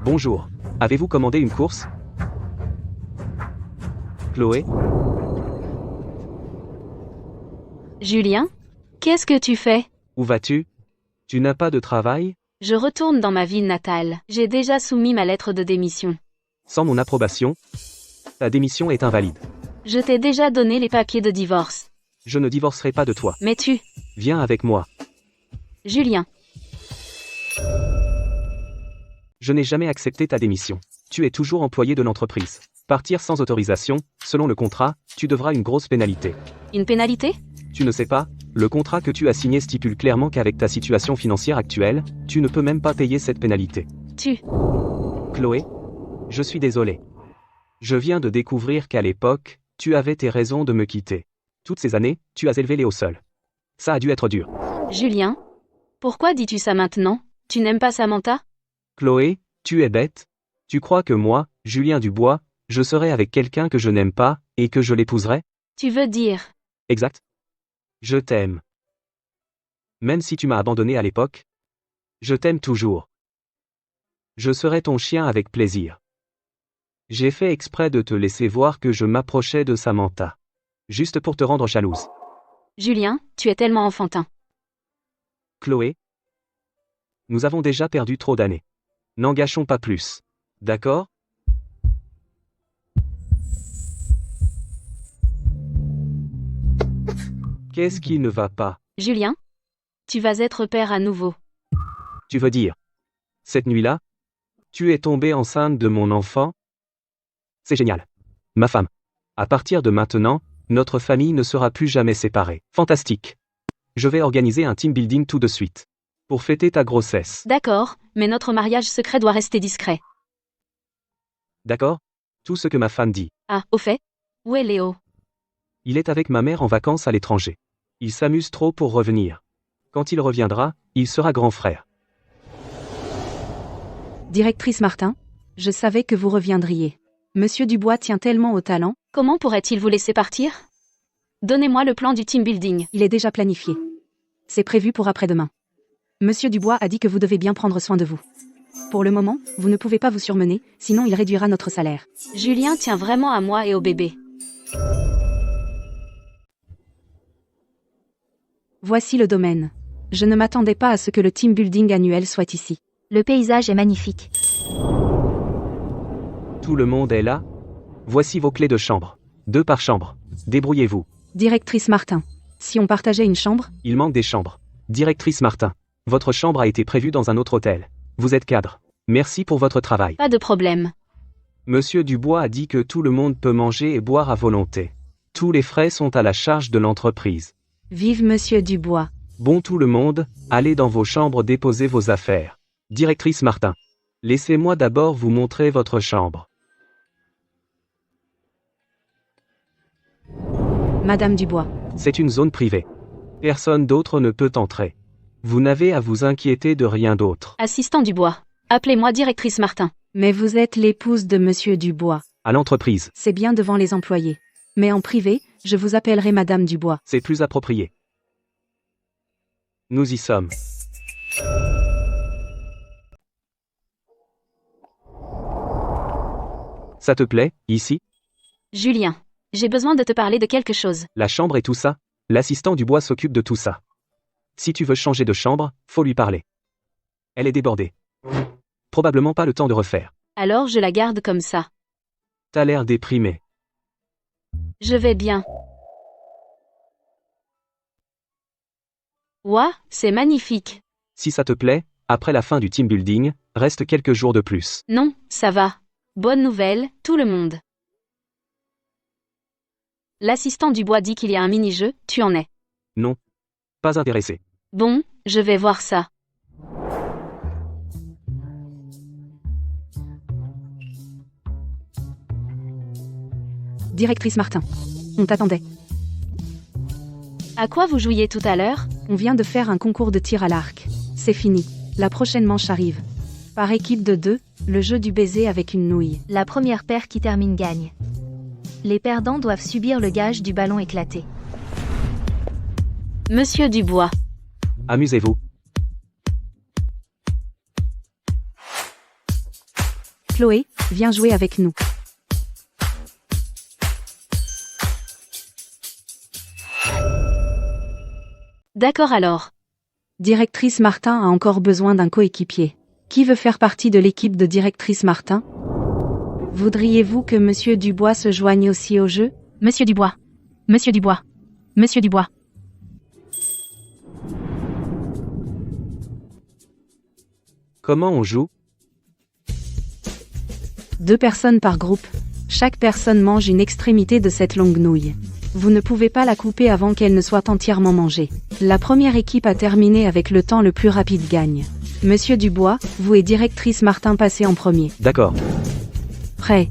Bonjour. Avez-vous commandé une course? Chloé? Julien? Qu'est-ce que tu fais? Où vas-tu? Tu n'as pas de travail? Je retourne dans ma ville natale. J'ai déjà soumis ma lettre de démission. Sans mon approbation, ta démission est invalide. Je t'ai déjà donné les papiers de divorce. Je ne divorcerai pas de toi. Mais tu... Viens avec moi. Julien. Je n'ai jamais accepté ta démission. Tu es toujours employé de l'entreprise. Partir sans autorisation, selon le contrat, tu devras une grosse pénalité. Une pénalité? Tu ne sais pas, le contrat que tu as signé stipule clairement qu'avec ta situation financière actuelle, tu ne peux même pas payer cette pénalité. Chloé? Je suis désolé. Je viens de découvrir qu'à l'époque, tu avais tes raisons de me quitter. Toutes ces années, tu as élevé Léo seul. Ça a dû être dur. Julien? Pourquoi dis-tu ça maintenant? Tu n'aimes pas Samantha? Chloé, tu es bête. Tu crois que moi, Julien Dubois, je serai avec quelqu'un que je n'aime pas, et que je l'épouserai? Tu veux dire? Exact. Je t'aime. Même si tu m'as abandonné à l'époque, je t'aime toujours. Je serai ton chien avec plaisir. J'ai fait exprès de te laisser voir que je m'approchais de Samantha. Juste pour te rendre jalouse. Julien, tu es tellement enfantin. Chloé? Nous avons déjà perdu trop d'années. N'en gâchons pas plus. D'accord? Qu'est-ce qui ne va pas? Julien? Tu vas être père à nouveau. Tu veux dire? Cette nuit-là? Tu es tombée enceinte de mon enfant? C'est génial. Ma femme. À partir de maintenant, notre famille ne sera plus jamais séparée. Fantastique. Je vais organiser un team building tout de suite. Pour fêter ta grossesse. D'accord, mais notre mariage secret doit rester discret. D'accord? Tout ce que ma femme dit. Ah, au fait? Où est Léo? Il est avec ma mère en vacances à l'étranger. Il s'amuse trop pour revenir. Quand il reviendra, il sera grand frère. Directrice Martin, je savais que vous reviendriez. Monsieur Dubois tient tellement au talent. Comment pourrait-il vous laisser partir? Donnez-moi le plan du team building. Il est déjà planifié. C'est prévu pour après-demain. Monsieur Dubois a dit que vous devez bien prendre soin de vous. Pour le moment, vous ne pouvez pas vous surmener, sinon il réduira notre salaire. Julien tient vraiment à moi et au bébé. Voici le domaine. Je ne m'attendais pas à ce que le team building annuel soit ici. Le paysage est magnifique. Tout le monde est là? Voici vos clés de chambre. 2 par chambre. Débrouillez-vous. Directrice Martin. Si on partageait une chambre? Il manque des chambres. Directrice Martin. Votre chambre a été prévue dans un autre hôtel. Vous êtes cadre. Merci pour votre travail. Pas de problème. Monsieur Dubois a dit que tout le monde peut manger et boire à volonté. Tous les frais sont à la charge de l'entreprise. Vive Monsieur Dubois. Bon tout le monde, allez dans vos chambres déposer vos affaires. Directrice Martin. Laissez-moi d'abord vous montrer votre chambre. Madame Dubois. C'est une zone privée. Personne d'autre ne peut entrer. Vous n'avez à vous inquiéter de rien d'autre. Assistant Dubois. Appelez-moi directrice Martin. Mais vous êtes l'épouse de Monsieur Dubois. À l'entreprise. C'est bien devant les employés. Mais en privé, je vous appellerai Madame Dubois. C'est plus approprié. Nous y sommes. Ça te plaît, ici? Julien. J'ai besoin de te parler de quelque chose. La chambre et tout ça? L'assistant Dubois s'occupe de tout ça. Si tu veux changer de chambre, faut lui parler. Elle est débordée. Probablement pas le temps de refaire. Alors je la garde comme ça. T'as l'air déprimé. Je vais bien. Ouah, c'est magnifique. Si ça te plaît, après la fin du team building, reste quelques jours de plus. Non, ça va. Bonne nouvelle, tout le monde. L'assistant Dubois dit qu'il y a un mini-jeu, tu en es? Non. Pas intéressé. Bon, je vais voir ça. Directrice Martin. On t'attendait. À quoi vous jouiez tout à l'heure? On vient de faire un concours de tir à l'arc. C'est fini. La prochaine manche arrive. Par équipe de 2, le jeu du baiser avec une nouille. La première paire qui termine gagne. Les perdants doivent subir le gage du ballon éclaté. Monsieur Dubois. Amusez-vous. Chloé, viens jouer avec nous. D'accord alors. Directrice Martin a encore besoin d'un coéquipier. Qui veut faire partie de l'équipe de Directrice Martin? Voudriez-vous que Monsieur Dubois se joigne aussi au jeu? Monsieur Dubois. Monsieur Dubois. Monsieur Dubois. Comment on joue? 2 personnes par groupe. Chaque personne mange une extrémité de cette longue nouille. Vous ne pouvez pas la couper avant qu'elle ne soit entièrement mangée. La première équipe à terminer avec le temps le plus rapide gagne. Monsieur Dubois, vous et Directrice Martin passez en premier. D'accord. Prêt.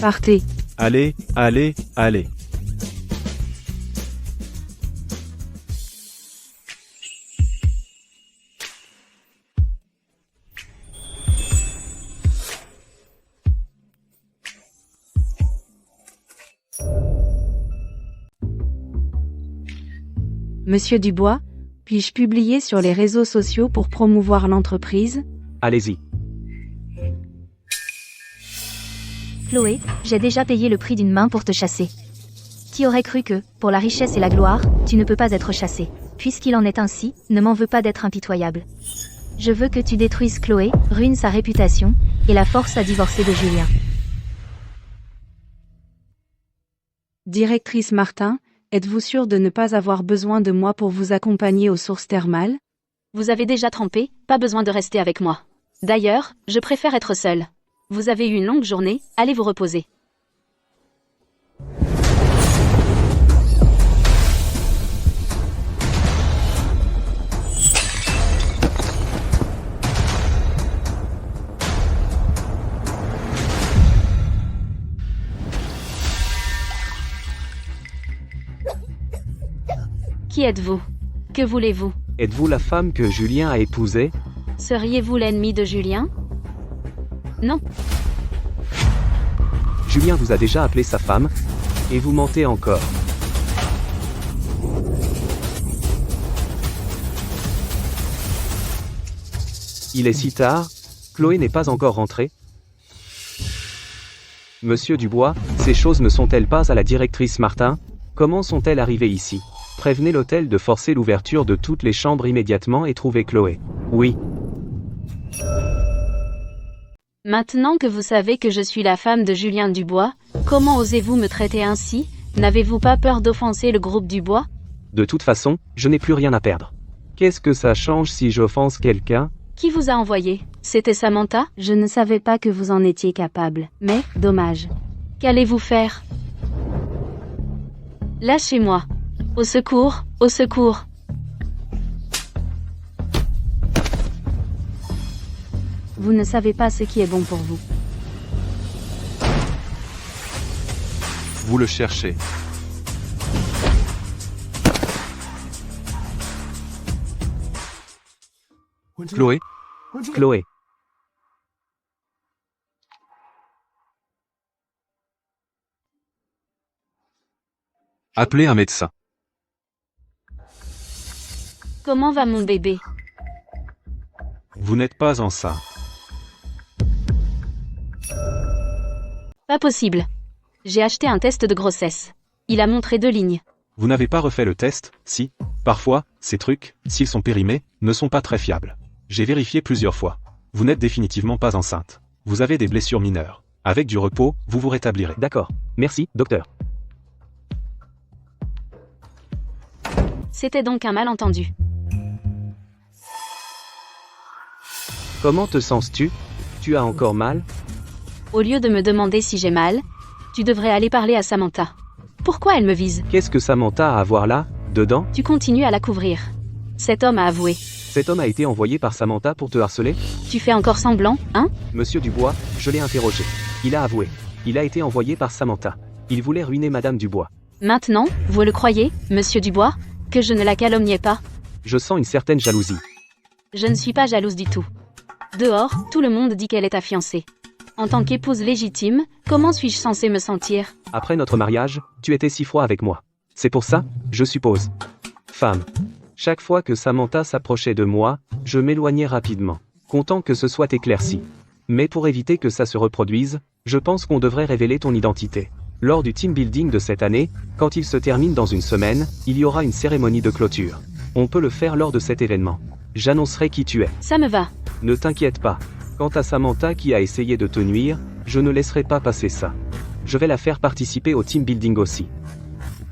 Partez. Allez, allez, allez. Monsieur Dubois, puis-je publier sur les réseaux sociaux pour promouvoir l'entreprise? Allez-y. Chloé, j'ai déjà payé le prix d'une main pour te chasser. Qui aurait cru que, pour la richesse et la gloire, tu ne peux pas être chassé? Puisqu'il en est ainsi, ne m'en veux pas d'être impitoyable. Je veux que tu détruises Chloé, ruines sa réputation, et la force à divorcer de Julien. Directrice Martin, êtes-vous sûre de ne pas avoir besoin de moi pour vous accompagner aux sources thermales? Vous avez déjà trempé, pas besoin de rester avec moi. D'ailleurs, je préfère être seule. Vous avez eu une longue journée, allez vous reposer. Qui êtes-vous? Que voulez-vous? Êtes-vous la femme que Julien a épousée? Seriez-vous l'ennemi de Julien? Non. Julien vous a déjà appelé sa femme, et vous mentez encore. Il est si tard, Chloé n'est pas encore rentrée. Monsieur Dubois, ces choses ne sont-elles pas à la directrice Martin? Comment sont-elles arrivées ici? Prévenez l'hôtel de forcer l'ouverture de toutes les chambres immédiatement et trouvez Chloé. Oui. Maintenant que vous savez que je suis la femme de Julien Dubois, comment osez-vous me traiter ainsi? N'avez-vous pas peur d'offenser le groupe Dubois? De toute façon, je n'ai plus rien à perdre. Qu'est-ce que ça change si j'offense quelqu'un? Qui vous a envoyé? C'était Samantha? Je ne savais pas que vous en étiez capable, mais dommage. Qu'allez-vous faire? Lâchez-moi. Au secours, au secours. Vous ne savez pas ce qui est bon pour vous. Vous le cherchez. Chloé, Chloé. appelez un médecin. Comment va mon bébé? Vous n'êtes pas enceinte. Pas possible. J'ai acheté un test de grossesse. Il a montré 2 lignes. Vous n'avez pas refait le test? Si. Parfois, ces trucs, s'ils sont périmés, ne sont pas très fiables. J'ai vérifié plusieurs fois. Vous n'êtes définitivement pas enceinte. Vous avez des blessures mineures. Avec du repos, vous vous rétablirez. D'accord. Merci, docteur. C'était donc un malentendu. Comment te sens-tu? Tu as encore mal? Au lieu de me demander si j'ai mal, tu devrais aller parler à Samantha. Pourquoi elle me vise? Qu'est-ce que Samantha a à voir là, dedans? Tu continues à la couvrir. Cet homme a avoué. Cet homme a été envoyé par Samantha pour te harceler? Tu fais encore semblant, hein? Monsieur Dubois, je l'ai interrogé. Il a avoué. Il a été envoyé par Samantha. Il voulait ruiner Madame Dubois. Maintenant, vous le croyez, monsieur Dubois, que je ne la calomniais pas? Je sens une certaine jalousie. Je ne suis pas jalouse du tout. Dehors, tout le monde dit qu'elle est ta fiancée. En tant qu'épouse légitime, comment suis-je censée me sentir? Après notre mariage, tu étais si froid avec moi. C'est pour ça, je suppose. Femme. Chaque fois que Samantha s'approchait de moi, je m'éloignais rapidement, content que ce soit éclairci. Mais pour éviter que ça se reproduise, je pense qu'on devrait révéler ton identité. Lors du team building de cette année, quand il se termine dans une semaine, il y aura une cérémonie de clôture. On peut le faire lors de cet événement. J'annoncerai qui tu es. Ça me va. Ne t'inquiète pas. Quant à Samantha qui a essayé de te nuire, je ne laisserai pas passer ça. Je vais la faire participer au team building aussi.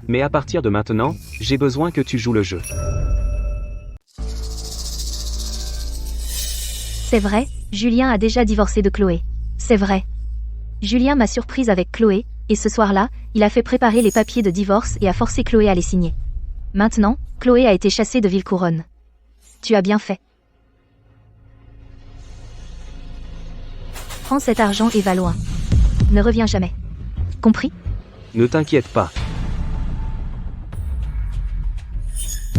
Mais à partir de maintenant, j'ai besoin que tu joues le jeu. C'est vrai, Julien a déjà divorcé de Chloé. C'est vrai. Julien m'a surprise avec Chloé, et ce soir-là, il a fait préparer les papiers de divorce et a forcé Chloé à les signer. Maintenant, Chloé a été chassée de Villecouronne. Tu as bien fait. Prends cet argent et va loin. Ne reviens jamais. Compris? Ne t'inquiète pas.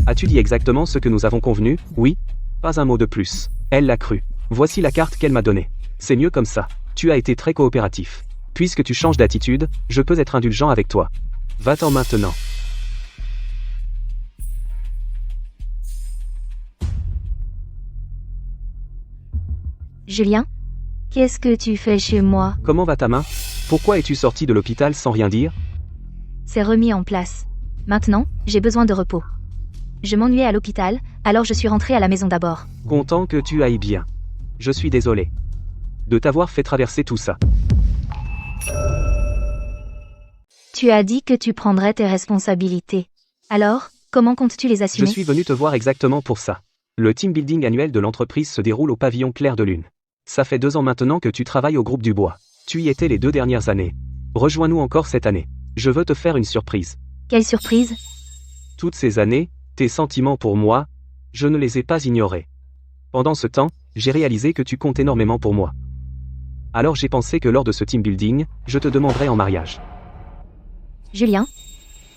As-tu dit exactement ce que nous avons convenu? Oui. Pas un mot de plus. Elle l'a cru. Voici la carte qu'elle m'a donnée. C'est mieux comme ça. Tu as été très coopératif. Puisque tu changes d'attitude, je peux être indulgent avec toi. Va-t'en maintenant. Julien? Qu'est-ce que tu fais chez moi? Comment va ta main? Pourquoi es-tu sorti de l'hôpital sans rien dire? C'est remis en place. Maintenant, j'ai besoin de repos. Je m'ennuyais à l'hôpital, alors je suis rentrée à la maison d'abord. Content que tu ailles bien. Je suis désolé de t'avoir fait traverser tout ça. Tu as dit que tu prendrais tes responsabilités. Alors, comment comptes-tu les assumer? Je suis venu te voir exactement pour ça. Le team building annuel de l'entreprise se déroule au pavillon Clair de Lune. Ça fait 2 ans maintenant que tu travailles au groupe Dubois. Tu y étais les 2 dernières années. Rejoins-nous encore cette année. Je veux te faire une surprise. Quelle surprise? Toutes ces années, tes sentiments pour moi, je ne les ai pas ignorés. Pendant ce temps, j'ai réalisé que tu comptes énormément pour moi. Alors j'ai pensé que lors de ce team building, je te demanderais en mariage. Julien?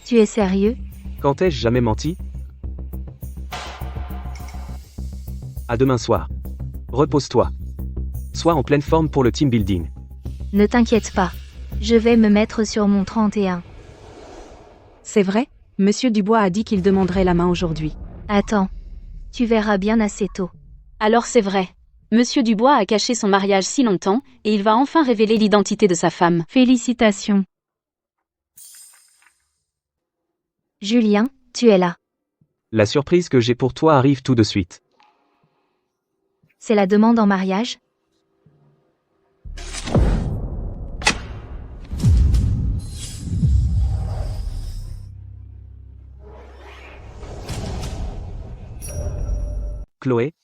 Tu es sérieux? Quand ai-je jamais menti? À demain soir. Repose-toi. Sois en pleine forme pour le team building. Ne t'inquiète pas. Je vais me mettre sur mon 31. C'est vrai? Monsieur Dubois a dit qu'il demanderait la main aujourd'hui. Attends. Tu verras bien assez tôt. Alors c'est vrai. Monsieur Dubois a caché son mariage si longtemps, et il va enfin révéler l'identité de sa femme. Félicitations. Julien, tu es là. La surprise que j'ai pour toi arrive tout de suite. C'est la demande en mariage? Chloé?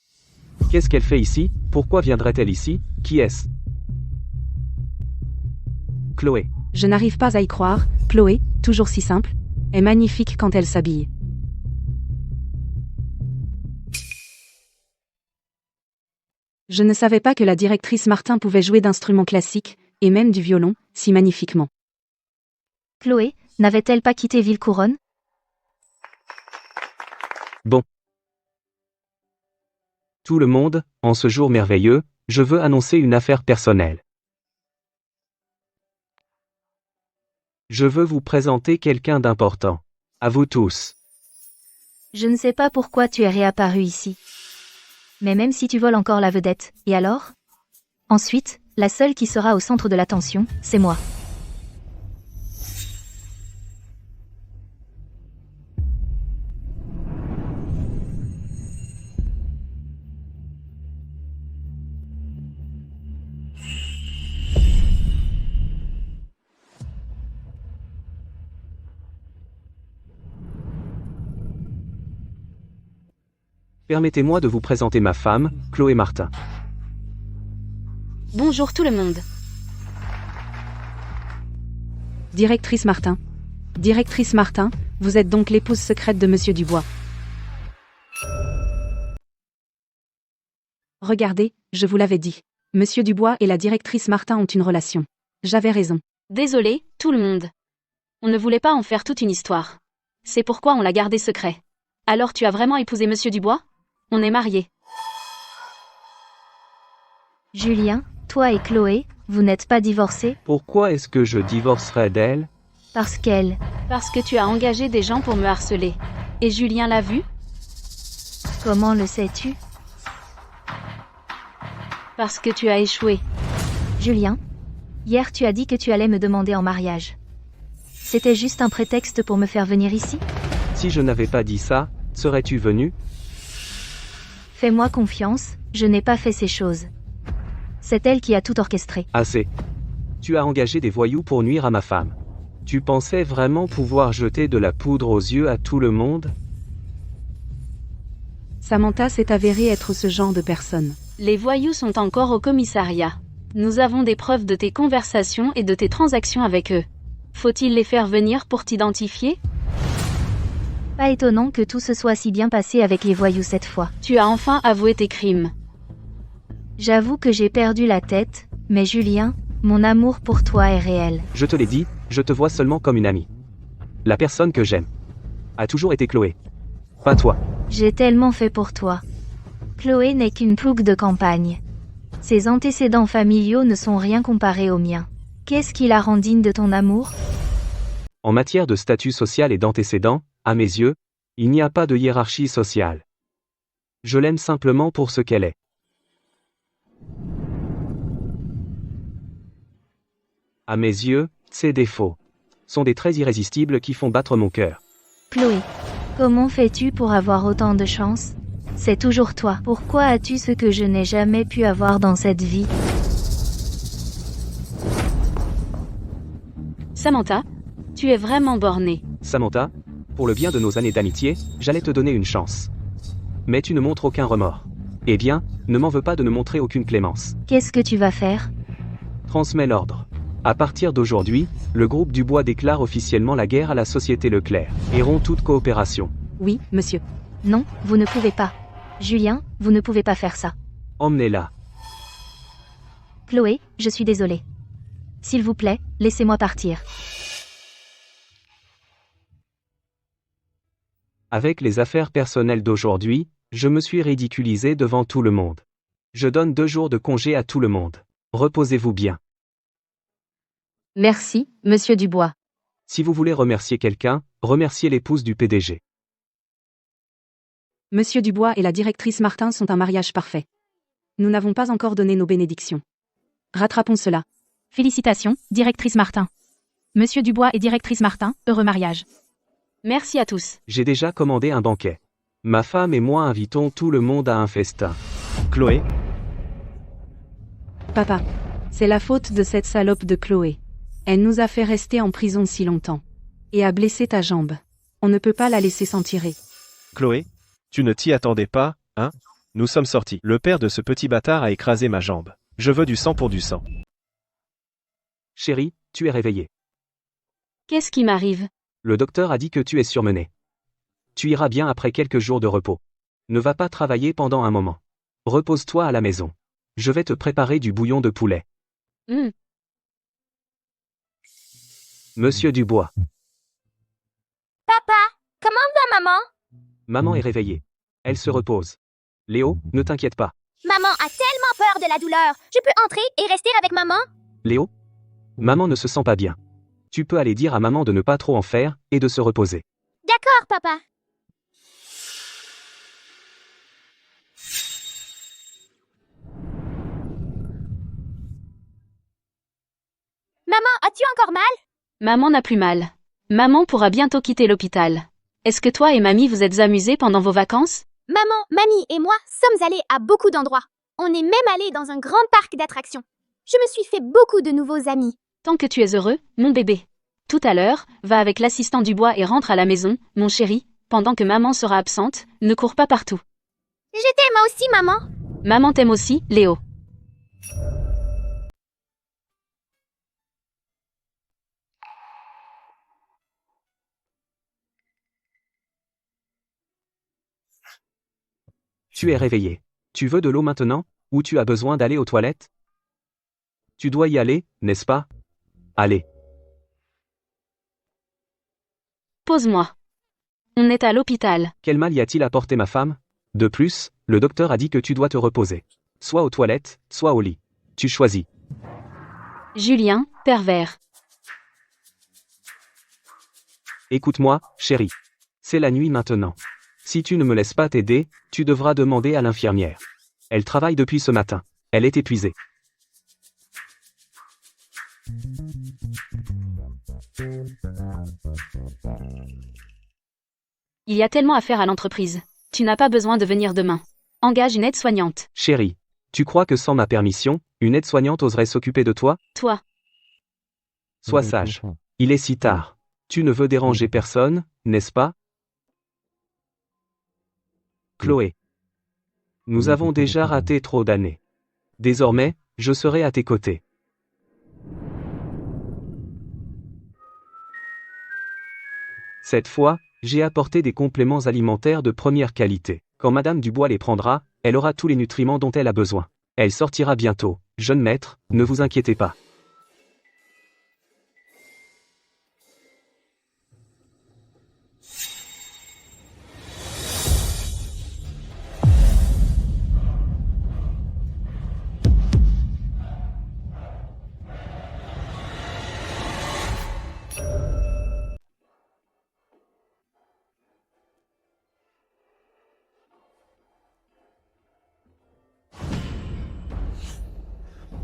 Qu'est-ce qu'elle fait ici? Pourquoi viendrait-elle ici? Qui est-ce? Chloé. Je n'arrive pas à y croire, Chloé, toujours si simple, est magnifique quand elle s'habille. Je ne savais pas que la directrice Martin pouvait jouer d'instruments classiques, et même du violon, si magnifiquement. Chloé, n'avait-elle pas quitté Villecouronne? Bon. Tout le monde, en ce jour merveilleux, je veux annoncer une affaire personnelle. Je veux vous présenter quelqu'un d'important. À vous tous. Je ne sais pas pourquoi tu es réapparu ici. Mais même si tu voles encore la vedette, et alors? Ensuite, la seule qui sera au centre de l'attention, c'est moi. Permettez-moi de vous présenter ma femme, Chloé Martin. Bonjour tout le monde. Directrice Martin. Directrice Martin, vous êtes donc l'épouse secrète de Monsieur Dubois. Regardez, je vous l'avais dit. Monsieur Dubois et la directrice Martin ont une relation. J'avais raison. Désolé, tout le monde. On ne voulait pas en faire toute une histoire. C'est pourquoi on l'a gardé secret. Alors tu as vraiment épousé Monsieur Dubois? On est mariés. Julien, toi et Chloé, vous n'êtes pas divorcés? Pourquoi est-ce que je divorcerais d'elle? Parce qu'elle... Parce que tu as engagé des gens pour me harceler. Et Julien l'a vu? Comment le sais-tu? Parce que tu as échoué. Julien, hier tu as dit que tu allais me demander en mariage. C'était juste un prétexte pour me faire venir ici? Si je n'avais pas dit ça, serais-tu venu? Fais-moi confiance, je n'ai pas fait ces choses. C'est elle qui a tout orchestré. Assez. Tu as engagé des voyous pour nuire à ma femme. Tu pensais vraiment pouvoir jeter de la poudre aux yeux à tout le monde? Samantha s'est avérée être ce genre de personne. Les voyous sont encore au commissariat. Nous avons des preuves de tes conversations et de tes transactions avec eux. Faut-il les faire venir pour t'identifier? Pas étonnant que tout se soit si bien passé avec les voyous cette fois. Tu as enfin avoué tes crimes. J'avoue que j'ai perdu la tête, mais Julien, mon amour pour toi est réel. Je te l'ai dit, je te vois seulement comme une amie. La personne que j'aime a toujours été Chloé. Pas toi. J'ai tellement fait pour toi. Chloé n'est qu'une plougue de campagne. Ses antécédents familiaux ne sont rien comparés aux miens. Qu'est-ce qui la rend digne de ton amour? En matière de statut social et d'antécédents, à mes yeux, il n'y a pas de hiérarchie sociale. Je l'aime simplement pour ce qu'elle est. À mes yeux, ses défauts sont des traits irrésistibles qui font battre mon cœur. Chloé, comment fais-tu pour avoir autant de chance? C'est toujours toi. Pourquoi as-tu ce que je n'ai jamais pu avoir dans cette vie? Samantha, tu es vraiment bornée. Samantha, pour le bien de nos années d'amitié, j'allais te donner une chance. Mais tu ne montres aucun remords. Eh bien, ne m'en veux pas de ne montrer aucune clémence. Qu'est-ce que tu vas faire? Transmets l'ordre. À partir d'aujourd'hui, le groupe Dubois déclare officiellement la guerre à la société Leclerc et rompt toute coopération. Oui, monsieur. Non, vous ne pouvez pas. Julien, vous ne pouvez pas faire ça. Emmenez-la. Chloé, je suis désolée. S'il vous plaît, laissez-moi partir. Avec les affaires personnelles d'aujourd'hui, je me suis ridiculisé devant tout le monde. Je donne 2 jours de congé à tout le monde. Reposez-vous bien. Merci, Monsieur Dubois. Si vous voulez remercier quelqu'un, remerciez l'épouse du PDG. Monsieur Dubois et la directrice Martin sont un mariage parfait. Nous n'avons pas encore donné nos bénédictions. Rattrapons cela. Félicitations, directrice Martin. Monsieur Dubois et directrice Martin, heureux mariage. Merci à tous. J'ai déjà commandé un banquet. Ma femme et moi invitons tout le monde à un festin. Chloé, Papa, c'est la faute de cette salope de Chloé. Elle nous a fait rester en prison si longtemps. Et a blessé ta jambe. On ne peut pas la laisser s'en tirer. Chloé, tu ne t'y attendais pas, hein? Nous sommes sortis. Le père de ce petit bâtard a écrasé ma jambe. Je veux du sang pour du sang. Chérie, tu es réveillée. Qu'est-ce qui m'arrive? Le docteur a dit que tu es surmenée. Tu iras bien après quelques jours de repos. Ne va pas travailler pendant un moment. Repose-toi à la maison. Je vais te préparer du bouillon de poulet. Monsieur Dubois. Papa, comment va maman? Maman est réveillée. Elle se repose. Léo, ne t'inquiète pas. Maman a tellement peur de la douleur. Je peux entrer et rester avec maman? Léo? Maman ne se sent pas bien. Tu peux aller dire à maman de ne pas trop en faire et de se reposer. D'accord, papa. Maman, as-tu encore mal? Maman n'a plus mal. Maman pourra bientôt quitter l'hôpital. Est-ce que toi et mamie vous êtes amusés pendant vos vacances? Maman, mamie et moi sommes allés à beaucoup d'endroits. On est même allés dans un grand parc d'attractions. Je me suis fait beaucoup de nouveaux amis. Tant que tu es heureux, mon bébé. Tout à l'heure, va avec l'assistant Dubois et rentre à la maison, mon chéri, pendant que maman sera absente, ne cours pas partout. Je t'aime aussi, maman. Maman t'aime aussi, Léo. Tu es réveillé. Tu veux de l'eau maintenant, ou tu as besoin d'aller aux toilettes? Tu dois y aller, n'est-ce pas? Allez. Pose-moi. On est à l'hôpital. Quel mal y a-t-il apporté ma femme? De plus, le docteur a dit que tu dois te reposer. Soit aux toilettes, soit au lit. Tu choisis. Julien, pervers. Écoute-moi, chérie. C'est la nuit maintenant. Si tu ne me laisses pas t'aider, tu devras demander à l'infirmière. Elle travaille depuis ce matin. Elle est épuisée. Il y a tellement à faire à l'entreprise. Tu n'as pas besoin de venir demain. Engage une aide-soignante. Chérie, tu crois que sans ma permission, une aide-soignante oserait s'occuper de toi? Toi. Sois sage. Il est si tard. Tu ne veux déranger personne, n'est-ce pas? Chloé. Nous avons déjà raté trop d'années. Désormais, je serai à tes côtés. Cette fois, j'ai apporté des compléments alimentaires de première qualité. Quand Madame Dubois les prendra, elle aura tous les nutriments dont elle a besoin. Elle sortira bientôt. Jeune maître, ne vous inquiétez pas.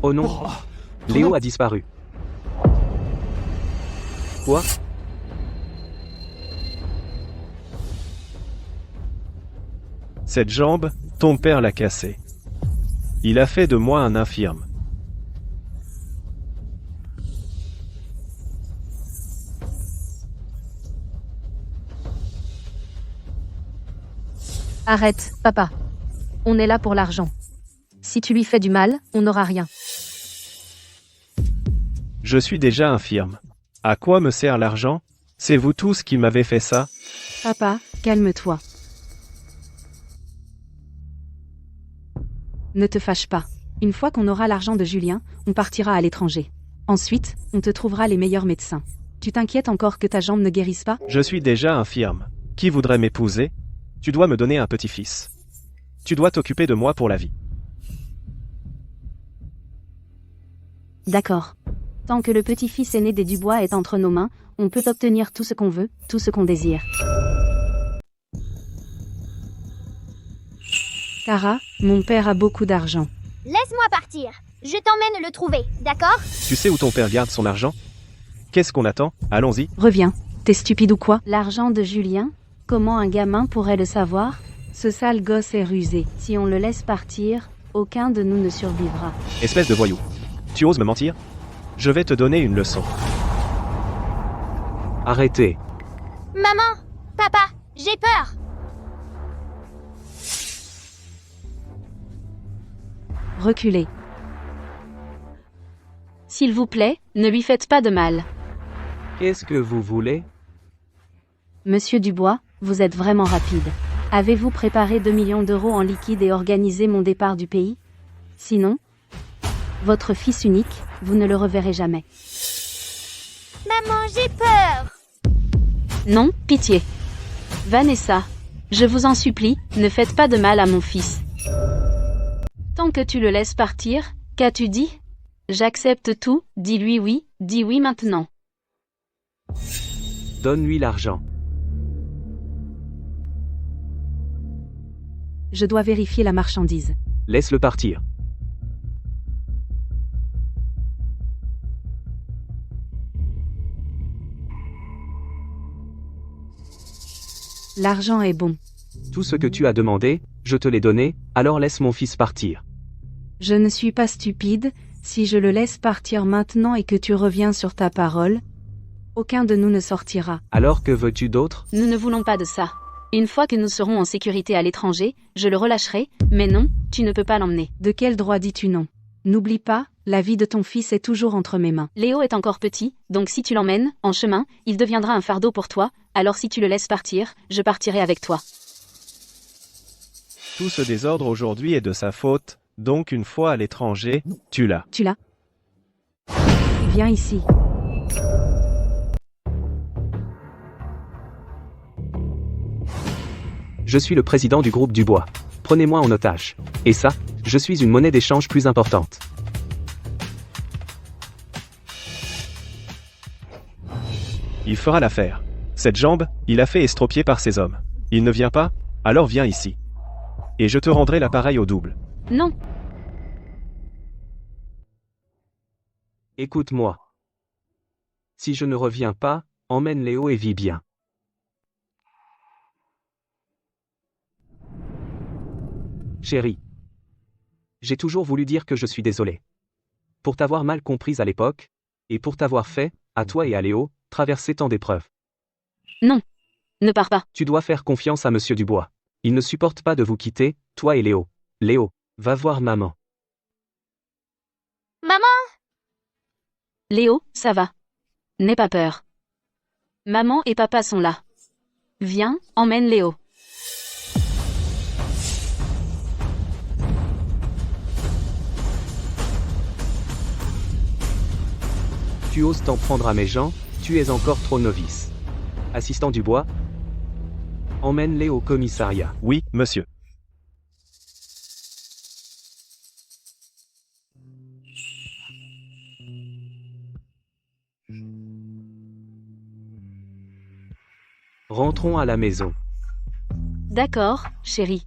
Oh non, Léo a disparu. Quoi? Cette jambe, ton père l'a cassée. Il a fait de moi un infirme. Arrête, papa. On est là pour l'argent. Si tu lui fais du mal, on n'aura rien. Je suis déjà infirme. À quoi me sert l'argent? C'est vous tous qui m'avez fait ça? Papa, calme-toi. Ne te fâche pas. Une fois qu'on aura l'argent de Julien, on partira à l'étranger. Ensuite, on te trouvera les meilleurs médecins. Tu t'inquiètes encore que ta jambe ne guérisse pas? Je suis déjà infirme. Qui voudrait m'épouser? Tu dois me donner un petit-fils. Tu dois t'occuper de moi pour la vie. D'accord. Tant que le petit-fils aîné des Dubois est entre nos mains, on peut obtenir tout ce qu'on veut, tout ce qu'on désire. Cara, mon père a beaucoup d'argent. Laisse-moi partir. Je t'emmène le trouver, d'accord? Tu sais où ton père garde son argent? Qu'est-ce qu'on attend? Allons-y. Reviens. T'es stupide ou quoi? L'argent de Julien? Comment un gamin pourrait le savoir? Ce sale gosse est rusé. Si on le laisse partir, aucun de nous ne survivra. Espèce de voyou. Tu oses me mentir? Je vais te donner une leçon. Arrêtez. Maman! Papa! J'ai peur! Reculez. S'il vous plaît, ne lui faites pas de mal. Qu'est-ce que vous voulez? Monsieur Dubois, vous êtes vraiment rapide. Avez-vous préparé 2 millions d'euros en liquide et organisé mon départ du pays? Sinon, votre fils unique, vous ne le reverrez jamais. Maman, j'ai peur! Non, pitié. Vanessa, je vous en supplie, ne faites pas de mal à mon fils. Tant que tu le laisses partir, qu'as-tu dit? J'accepte tout, dis-lui oui, dis oui maintenant. Donne-lui l'argent. Je dois vérifier la marchandise. Laisse-le partir. L'argent est bon. Tout ce que tu as demandé, je te l'ai donné, alors laisse mon fils partir. Je ne suis pas stupide, si je le laisse partir maintenant et que tu reviens sur ta parole, aucun de nous ne sortira. Alors que veux-tu d'autre? Nous ne voulons pas de ça. Une fois que nous serons en sécurité à l'étranger, je le relâcherai, mais non, tu ne peux pas l'emmener. De quel droit dis-tu non? N'oublie pas, la vie de ton fils est toujours entre mes mains. Léo est encore petit, donc si tu l'emmènes, en chemin, il deviendra un fardeau pour toi, alors si tu le laisses partir, je partirai avec toi. Tout ce désordre aujourd'hui est de sa faute, donc une fois à l'étranger, tu l'as. Tu l'as? Viens ici. Je suis le président du groupe Dubois. Prenez-moi en otage. Et ça, je suis une monnaie d'échange plus importante. Il fera l'affaire. Cette jambe, il a fait estropier par ses hommes. Il ne vient pas? Alors viens ici. Et je te rendrai l'appareil au double. Non. Écoute-moi. Si je ne reviens pas, emmène Léo et vis bien. Chérie. J'ai toujours voulu dire que je suis désolé. Pour t'avoir mal comprise à l'époque, et pour t'avoir fait, à toi et à Léo, traverser tant d'épreuves. Non. Ne pars pas. Tu dois faire confiance à Monsieur Dubois. Il ne supporte pas de vous quitter, toi et Léo. Léo, va voir maman. Maman! Léo, ça va. N'aie pas peur. Maman et papa sont là. Viens, emmène Léo. Tu oses t'en prendre à mes gens, tu es encore trop novice. Assistant Dubois, emmène-les au commissariat. Oui, monsieur. Rentrons à la maison. D'accord, chérie.